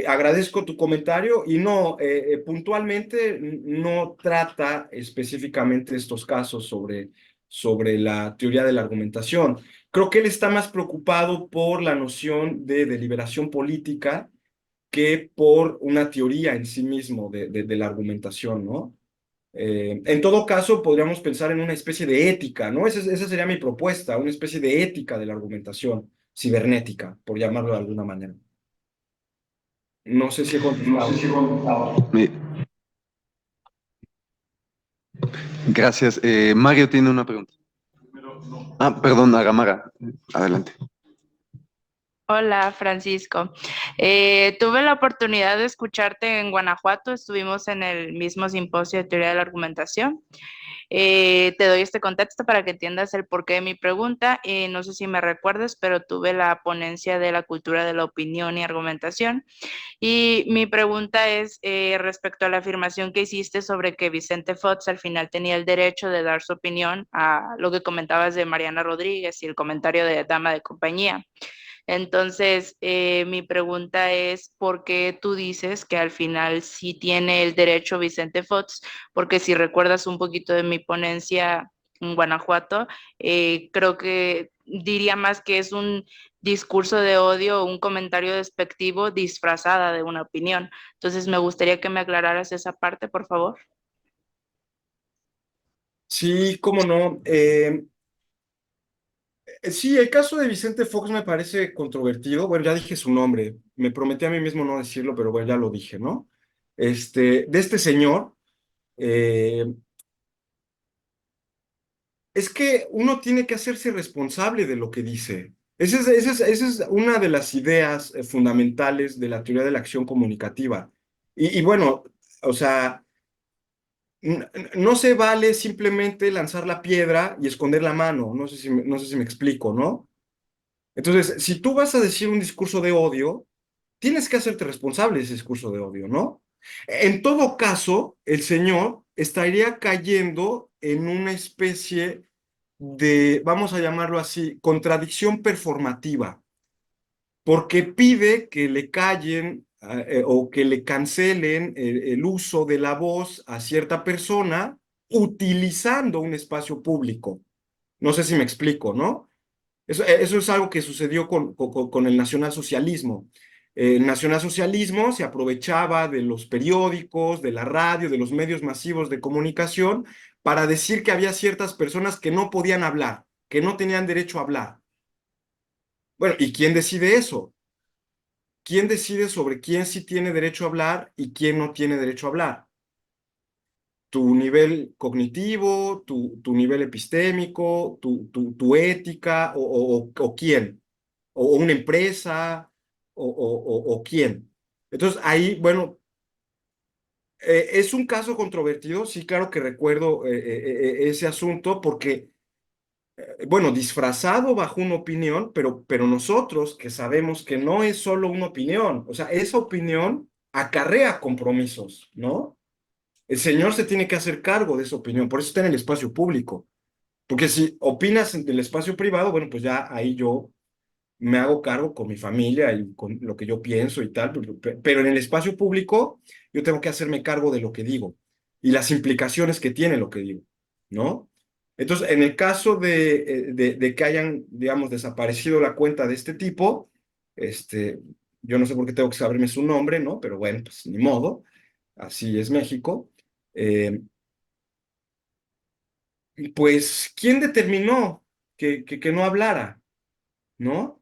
Agradezco tu comentario y no, puntualmente no trata específicamente estos casos sobre la teoría de la argumentación. Creo que él está más preocupado por la noción de deliberación política que por una teoría en sí mismo de la argumentación, ¿no? En todo caso, podríamos pensar en una especie de ética, ¿no? Esa sería mi propuesta, una especie de ética de la argumentación cibernética, por llamarlo de alguna manera. No sé si he contestado. Me- Gracias. Mario tiene una pregunta. Ah, perdón, Agamara. Adelante. Hola, Francisco. Tuve la oportunidad de escucharte en Guanajuato, estuvimos en el mismo simposio de teoría de la argumentación. Te doy este contexto para que entiendas el porqué de mi pregunta. No sé si me recuerdas, pero tuve la ponencia de la cultura de la opinión y argumentación. Y mi pregunta es respecto a la afirmación que hiciste sobre que Vicente Fox al final tenía el derecho de dar su opinión a lo que comentabas de Mariana Rodríguez y el comentario de Dama de Compañía. Entonces, mi pregunta es, ¿por qué tú dices que al final sí tiene el derecho Vicente Fox? Porque si recuerdas un poquito de mi ponencia en Guanajuato, creo que diría más que es un discurso de odio o un comentario despectivo disfrazada de una opinión. Entonces, me gustaría que me aclararas esa parte, por favor. Sí, cómo no. Sí, el caso de Vicente Fox me parece controvertido. Bueno, ya dije su nombre. Me prometí a mí mismo no decirlo, pero bueno, ya lo dije, ¿no? De este señor, eh, es que uno tiene que hacerse responsable de lo que dice. Esa es una de las ideas fundamentales de la teoría de la acción comunicativa. Y bueno, o sea, no se vale simplemente lanzar la piedra y esconder la mano. No sé si me explico, ¿no? Entonces, si tú vas a decir un discurso de odio, tienes que hacerte responsable de ese discurso de odio, ¿no? En todo caso, el señor estaría cayendo en una especie de, vamos a llamarlo así, contradicción performativa, porque pide que le callen o que le cancelen el uso de la voz a cierta persona utilizando un espacio público. No sé si me explico, ¿no? Eso es algo que sucedió con el nacionalsocialismo. El nacionalsocialismo se aprovechaba de los periódicos, de la radio, de los medios masivos de comunicación para decir que había ciertas personas que no podían hablar, que no tenían derecho a hablar. Bueno, ¿y quién decide eso? ¿Quién decide sobre quién sí tiene derecho a hablar y quién no tiene derecho a hablar? Tu nivel cognitivo, tu nivel epistémico, tu ética o quién, o una empresa o quién. Entonces ahí, bueno, es un caso controvertido, sí, claro que recuerdo ese asunto porque, bueno, disfrazado bajo una opinión, pero nosotros que sabemos que no es solo una opinión, o sea, esa opinión acarrea compromisos, ¿no? El señor se tiene que hacer cargo de esa opinión, por eso está en el espacio público. Porque si opinas en el espacio privado, bueno, pues ya ahí yo me hago cargo con mi familia y con lo que yo pienso y tal, pero en el espacio público yo tengo que hacerme cargo de lo que digo y las implicaciones que tiene lo que digo, ¿no? Entonces, en el caso de que hayan, digamos, desaparecido la cuenta de este tipo, este, yo no sé por qué tengo que saberme su nombre, ¿no? Pero bueno, pues ni modo, así es México. Eh, pues, ¿quién determinó que no hablara, ¿no?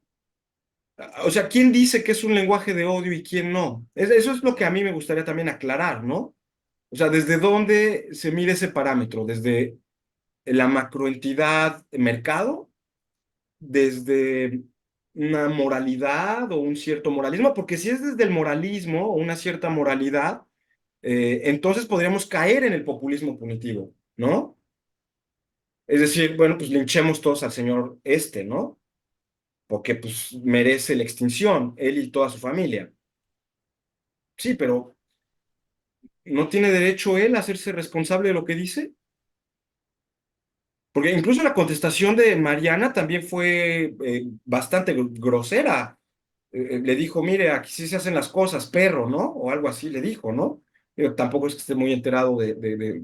O sea, ¿quién dice que es un lenguaje de odio y quién no? Eso es lo que a mí me gustaría también aclarar, ¿no? O sea, ¿desde dónde se mide ese parámetro? ¿Desde la macroentidad mercado? ¿Desde una moralidad o un cierto moralismo? Porque si es desde el moralismo o una cierta moralidad, entonces podríamos caer en el populismo punitivo, ¿no? Es decir, bueno, pues linchemos todos al señor ¿no? Porque pues merece la extinción, él y toda su familia. Sí, pero ¿no tiene derecho él a hacerse responsable de lo que dice? Porque incluso la contestación de Mariana también fue bastante grosera. le dijo, mire, aquí sí se hacen las cosas, perro, ¿no? O algo así le dijo, ¿no? Yo tampoco es que esté muy enterado de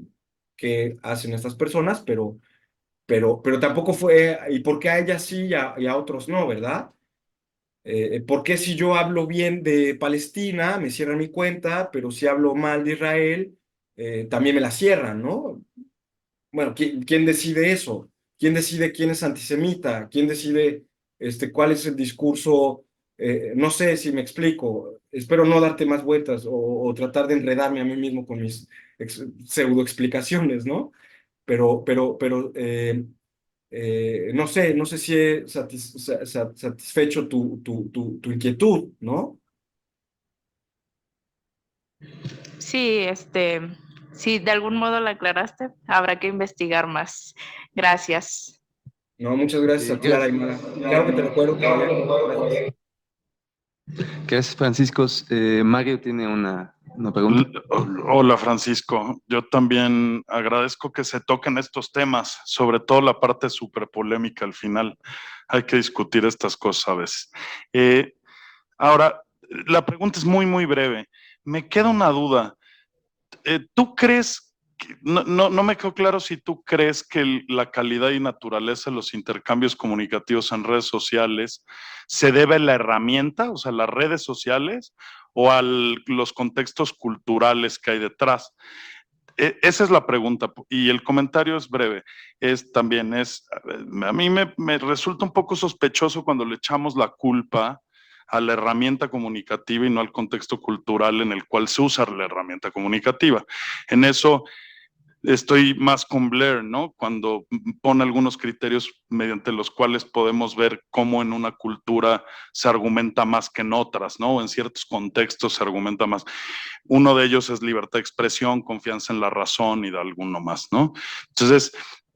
qué hacen estas personas, pero tampoco fue, ¿y por qué a ella sí y a otros no, verdad? ¿Por qué si yo hablo bien de Palestina, me cierran mi cuenta, pero si hablo mal de Israel, también me la cierran, ¿no? Bueno, ¿quién decide eso? ¿Quién decide quién es antisemita? ¿Quién decide cuál es el discurso? No sé si me explico. Espero no darte más vueltas o tratar de enredarme a mí mismo con mis pseudo explicaciones, ¿no? Pero no sé si he satisfecho tu inquietud, ¿no? Sí, si de algún modo la aclaraste, habrá que investigar más. Gracias. No, muchas gracias a ti, Gracias. Araimara. Claro que te recuerdo, caballero. Gracias. Gracias, Francisco. Mario tiene una pregunta. Hola, Francisco. Yo también agradezco que se toquen estos temas, sobre todo la parte súper polémica al final. Hay que discutir estas cosas a veces. Ahora, la pregunta es muy, muy breve. Me queda una duda. ¿Tú crees, no me quedó claro si tú crees que la calidad y naturaleza de los intercambios comunicativos en redes sociales se debe a la herramienta, o sea, las redes sociales, o a los contextos culturales que hay detrás? Esa es la pregunta y el comentario es breve. A mí me resulta un poco sospechoso cuando le echamos la culpa a la herramienta comunicativa y no al contexto cultural en el cual se usa la herramienta comunicativa. En eso estoy más con Blair, ¿no? Cuando pone algunos criterios mediante los cuales podemos ver cómo en una cultura se argumenta más que en otras, ¿no? O en ciertos contextos se argumenta más. Uno de ellos es libertad de expresión, confianza en la razón y de alguno más, ¿no? Entonces,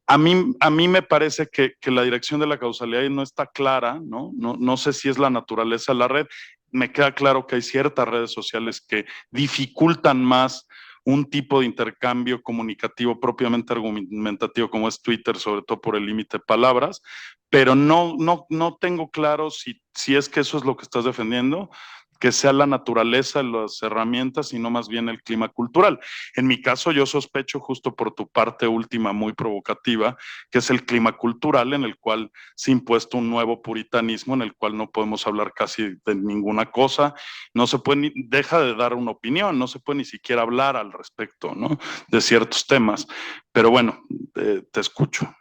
a mí me parece que la dirección de la causalidad no está clara, ¿no? No sé si es la naturaleza de la red. Me queda claro que hay ciertas redes sociales que dificultan más un tipo de intercambio comunicativo propiamente argumentativo como es Twitter, sobre todo por el límite de palabras, pero no tengo claro si es que eso es lo que estás defendiendo, que sea la naturaleza, las herramientas y no más bien el clima cultural. En mi caso, yo sospecho justo por tu parte última muy provocativa, que es el clima cultural en el cual se ha impuesto un nuevo puritanismo en el cual no podemos hablar casi de ninguna cosa, no se puede, deja de dar una opinión, no se puede ni siquiera hablar al respecto, ¿no? De ciertos temas. Pero bueno, te escucho.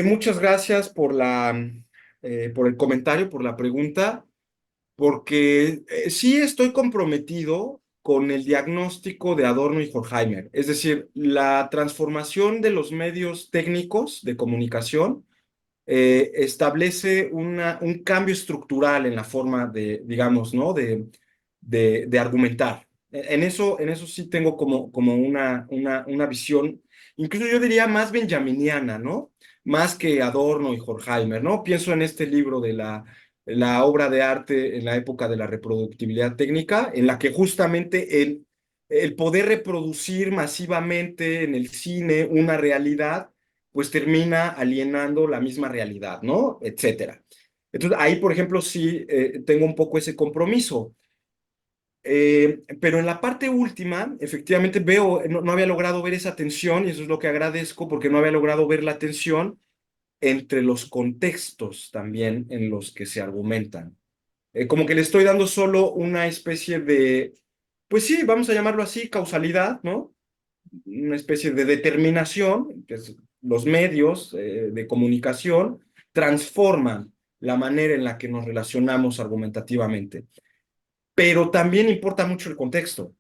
Muchas gracias por el comentario, por la pregunta, porque sí estoy comprometido con el diagnóstico de Adorno y Horkheimer. Es decir, la transformación de los medios técnicos de comunicación establece un cambio estructural en la forma de, digamos, ¿no? de argumentar. En eso sí tengo como una visión, incluso yo diría más benjaminiana, ¿no? Más que Adorno y Horkheimer, ¿no? Pienso en este libro de la obra de arte en la época de la reproductibilidad técnica, en la que justamente el poder reproducir masivamente en el cine una realidad pues termina alienando la misma realidad, ¿no? Etcétera. Entonces, ahí, por ejemplo, sí tengo un poco ese compromiso. Pero en la parte última, efectivamente veo, no había logrado ver esa tensión, y eso es lo que agradezco, porque no había logrado ver la tensión entre los contextos también en los que se argumentan. Como que le estoy dando solo una especie de, pues sí, vamos a llamarlo así, causalidad, ¿no? Una especie de determinación, que es los medios de comunicación transforman la manera en la que nos relacionamos argumentativamente. Pero también importa mucho el contexto,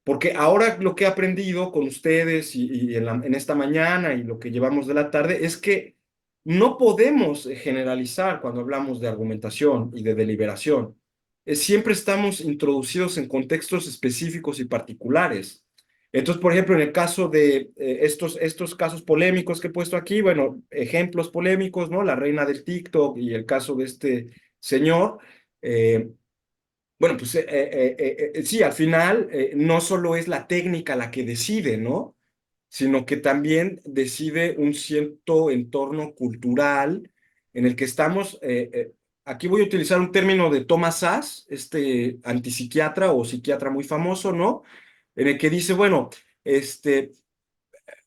porque ahora lo que he aprendido con ustedes y en esta mañana y lo que llevamos de la tarde es que no podemos generalizar cuando hablamos de argumentación y de deliberación. Siempre estamos introducidos en contextos específicos y particulares. Entonces, por ejemplo, en el caso de estos casos polémicos que he puesto aquí, bueno, ejemplos polémicos, ¿no? La reina del TikTok y el caso de este señor. Bueno, pues sí, al final no solo es la técnica la que decide, ¿no? Sino que también decide un cierto entorno cultural en el que estamos aquí voy a utilizar un término de Thomas Szasz, este antipsiquiatra o psiquiatra muy famoso, ¿no? En el que dice, bueno,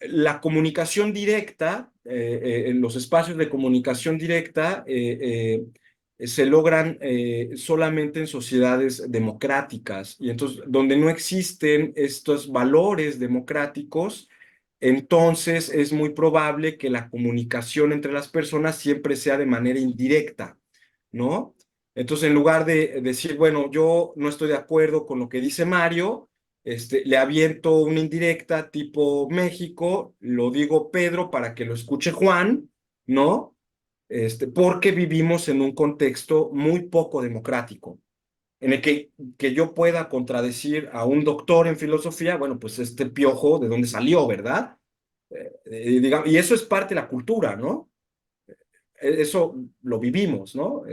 la comunicación directa, en los espacios de comunicación directa, se logran solamente en sociedades democráticas. Y entonces, donde no existen estos valores democráticos, entonces es muy probable que la comunicación entre las personas siempre sea de manera indirecta, ¿no? Entonces, en lugar de decir, bueno, yo no estoy de acuerdo con lo que dice Mario, le aviento una indirecta tipo México, lo digo Pedro para que lo escuche Juan, ¿no? Porque vivimos en un contexto muy poco democrático, en el que yo pueda contradecir a un doctor en filosofía, bueno, pues este piojo, ¿de dónde salió, verdad? Y eso es parte de la cultura, ¿no? Eso lo vivimos, ¿no?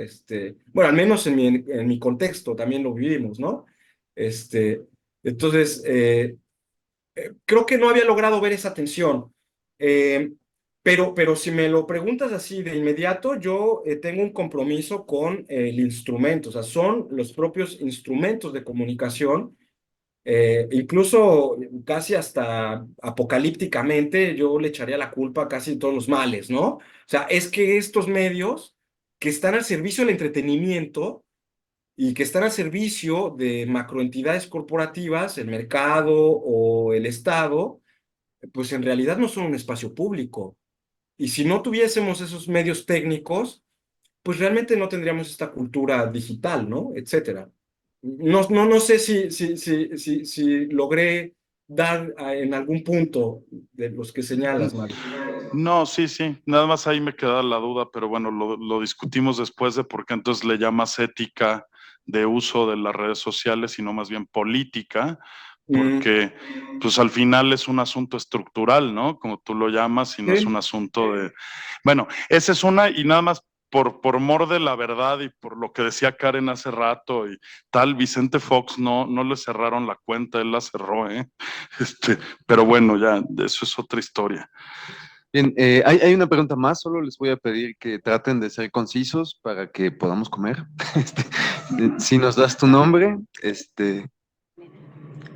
Bueno, al menos en mi contexto también lo vivimos, ¿no? Este, entonces, creo que no había logrado ver esa tensión. Eh, pero si me lo preguntas así de inmediato, yo tengo un compromiso con el instrumento, o sea, son los propios instrumentos de comunicación, incluso casi hasta apocalípticamente, yo le echaría la culpa a casi todos los males, ¿no? O sea, es que estos medios que están al servicio del entretenimiento y que están al servicio de macroentidades corporativas, el mercado o el Estado, pues en realidad no son un espacio público. Y si no tuviésemos esos medios técnicos, pues realmente no tendríamos esta cultura digital, ¿no? Etcétera. No sé si logré dar en algún punto de los que señalas, Mario. No, sí, sí, nada más ahí me queda la duda, pero bueno, lo discutimos después de por qué entonces le llamas ética de uso de las redes sociales y no más bien política, porque pues al final es un asunto estructural, ¿no? Como tú lo llamas, y no es un asunto de... Bueno, esa es una, y nada más por mor de la verdad y por lo que decía Karen hace rato y tal, Vicente Fox no le cerraron la cuenta, él la cerró, ¿eh? Pero bueno, ya, eso es otra historia. Bien, hay una pregunta más, solo les voy a pedir que traten de ser concisos para que podamos comer. Si nos das tu nombre,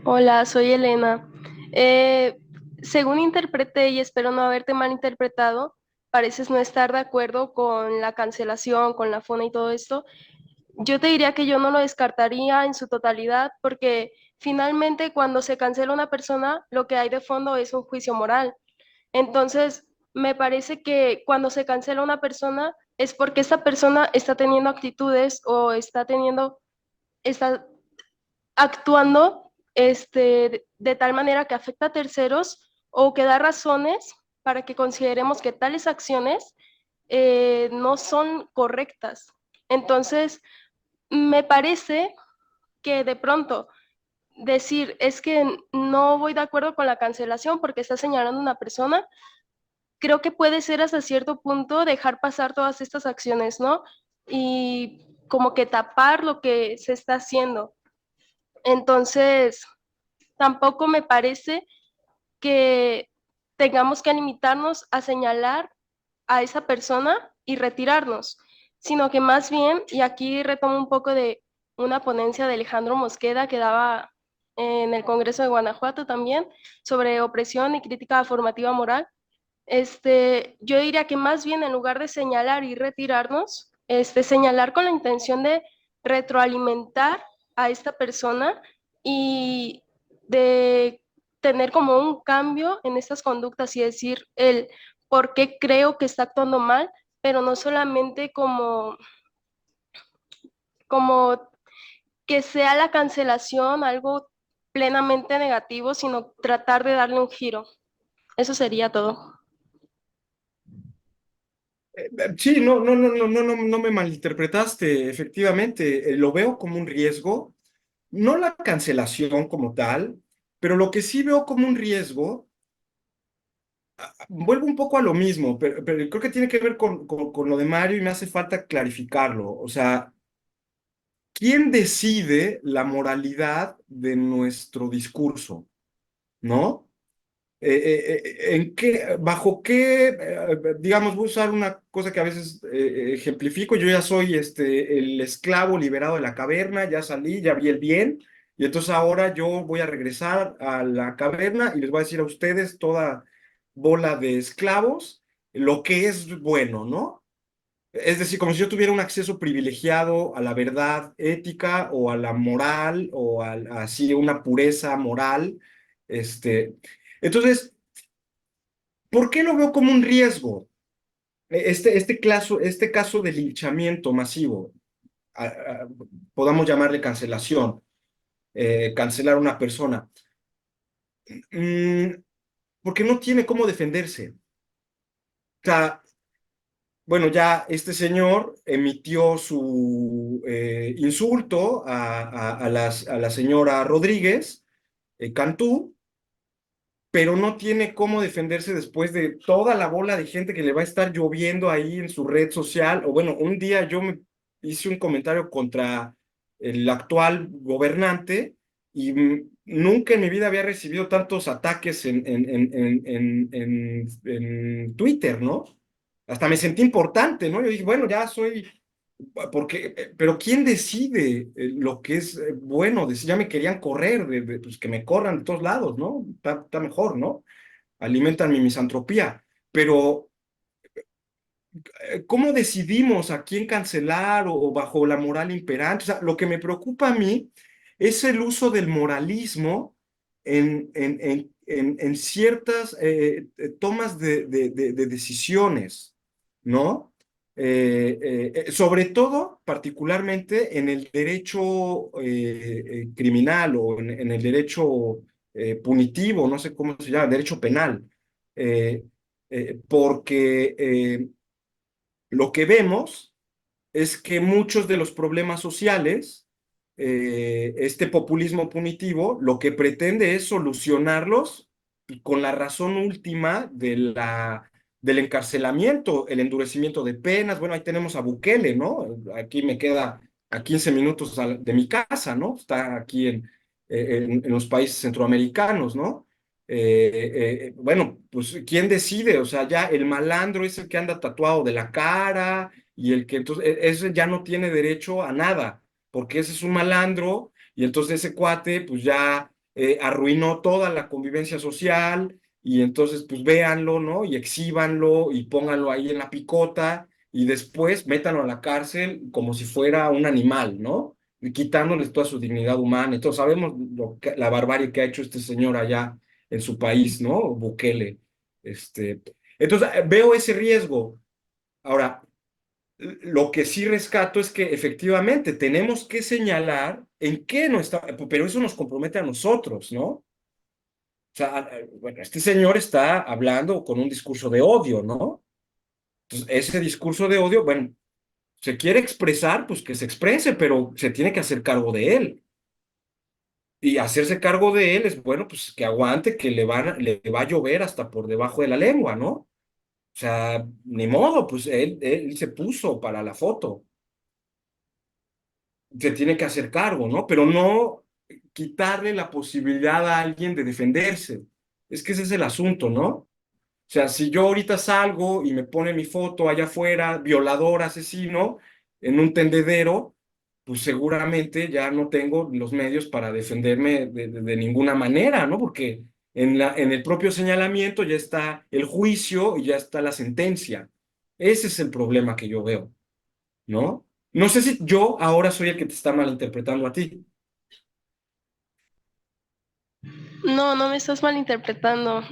Hola, soy Elena. Eh, Según interpreté y espero no haberte malinterpretado, pareces no estar de acuerdo con la cancelación, con la FONA y todo esto. Yo te diría que yo no lo descartaría en su totalidad porque finalmente cuando se cancela una persona, lo que hay de fondo es un juicio moral. Entonces, me parece que cuando se cancela una persona es porque esta persona está teniendo actitudes o está actuando de tal manera que afecta a terceros o que da razones para que consideremos que tales acciones no son correctas. Entonces, me parece que de pronto decir es que no voy de acuerdo con la cancelación porque está señalando a una persona, creo que puede ser hasta cierto punto dejar pasar todas estas acciones, ¿no? Y como que tapar lo que se está haciendo. Entonces, tampoco me parece que tengamos que limitarnos a señalar a esa persona y retirarnos, sino que más bien, y aquí retomo un poco de una ponencia de Alejandro Mosqueda que daba en el Congreso de Guanajuato también sobre opresión y crítica formativa moral, yo diría que más bien en lugar de señalar y retirarnos, señalar con la intención de retroalimentar a esta persona y de tener como un cambio en estas conductas y decir el por qué creo que está actuando mal, pero no solamente como que sea la cancelación algo plenamente negativo, sino tratar de darle un giro. Eso sería todo. Sí, no me malinterpretaste, efectivamente, lo veo como un riesgo, no la cancelación como tal, pero lo que sí veo como un riesgo, vuelvo un poco a lo mismo, pero creo que tiene que ver con lo de Mario y me hace falta clarificarlo. O sea, ¿quién decide la moralidad de nuestro discurso? ¿No? bajo qué, digamos, voy a usar una cosa que a veces ejemplifico, yo ya soy el esclavo liberado de la caverna, ya salí, ya vi el bien, y entonces ahora yo voy a regresar a la caverna y les voy a decir a ustedes, toda bola de esclavos, lo que es bueno, ¿no? Es decir, como si yo tuviera un acceso privilegiado a la verdad ética o a la moral o así una pureza moral. Entonces, ¿por qué lo veo como un riesgo? Este caso de linchamiento masivo, podamos llamarle cancelación, cancelar a una persona, mm, porque no tiene cómo defenderse. O sea, bueno, ya este señor emitió su insulto a la señora Rodríguez, Cantú, pero no tiene cómo defenderse después de toda la bola de gente que le va a estar lloviendo ahí en su red social. O bueno, un día yo me hice un comentario contra el actual gobernante y nunca en mi vida había recibido tantos ataques en Twitter, ¿no? Hasta me sentí importante, ¿no? Yo dije, bueno, ya soy, porque, pero ¿quién decide lo que es bueno? Ya me querían correr, pues que me corran de todos lados, ¿no? Está mejor, ¿no? Alimentan mi misantropía. Pero, ¿cómo decidimos a quién cancelar o bajo la moral imperante? O sea, lo que me preocupa a mí es el uso del moralismo en ciertas tomas de decisiones, ¿no? Sobre todo, particularmente en el derecho criminal o en el derecho punitivo, no sé cómo se llama, derecho penal, porque lo que vemos es que muchos de los problemas sociales, este populismo punitivo, lo que pretende es solucionarlos con la razón última del encarcelamiento, el endurecimiento de penas. Bueno, ahí tenemos a Bukele, ¿no? Aquí me queda a 15 minutos de mi casa, ¿no? Está aquí en los países centroamericanos, ¿no? Bueno, pues ¿quién decide? O sea, ya el malandro es el que anda tatuado de la cara y el que entonces, ese ya no tiene derecho a nada, porque ese es un malandro y entonces ese cuate pues ya arruinó toda la convivencia social y entonces pues véanlo, ¿no? Y exhíbanlo y pónganlo ahí en la picota y después métanlo a la cárcel como si fuera un animal, ¿no? Y quitándoles toda su dignidad humana. Entonces sabemos la barbarie que ha hecho este señor allá en su país, ¿no? Bukele. Entonces veo ese riesgo. Ahora, lo que sí rescato es que efectivamente tenemos que señalar en qué no está, pero eso nos compromete a nosotros, ¿no? O sea, bueno, este señor está hablando con un discurso de odio, ¿no? Entonces, ese discurso de odio, bueno, se quiere expresar, pues que se exprese, pero se tiene que hacer cargo de él. Y hacerse cargo de él es, bueno, pues que aguante, que le va a llover hasta por debajo de la lengua, ¿no? O sea, ni modo, pues él se puso para la foto. Se tiene que hacer cargo, ¿no? Pero no quitarle la posibilidad a alguien de defenderse. Es que ese es el asunto, ¿no? O sea, si yo ahorita salgo y me pone mi foto allá afuera, violador, asesino, en un tendedero, pues seguramente ya no tengo los medios para defenderme de ninguna manera, ¿no? Porque en el propio señalamiento ya está el juicio y ya está la sentencia. Ese es el problema que yo veo, ¿no? No sé si yo ahora soy el que te está malinterpretando a ti. No, no me estás malinterpretando.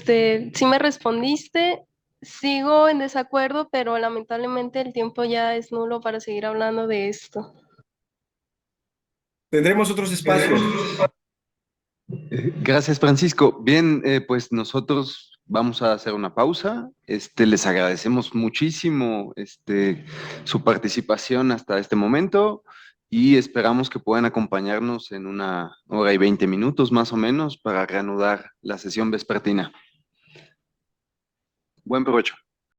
Sí me respondiste, sigo en desacuerdo, pero lamentablemente el tiempo ya es nulo para seguir hablando de esto. Tendremos otros espacios. Gracias, Francisco. Bien, pues nosotros vamos a hacer una pausa. Les agradecemos muchísimo su participación hasta este momento y esperamos que puedan acompañarnos en 1 hora y 20 minutos más o menos para reanudar la sesión vespertina. Buen provecho.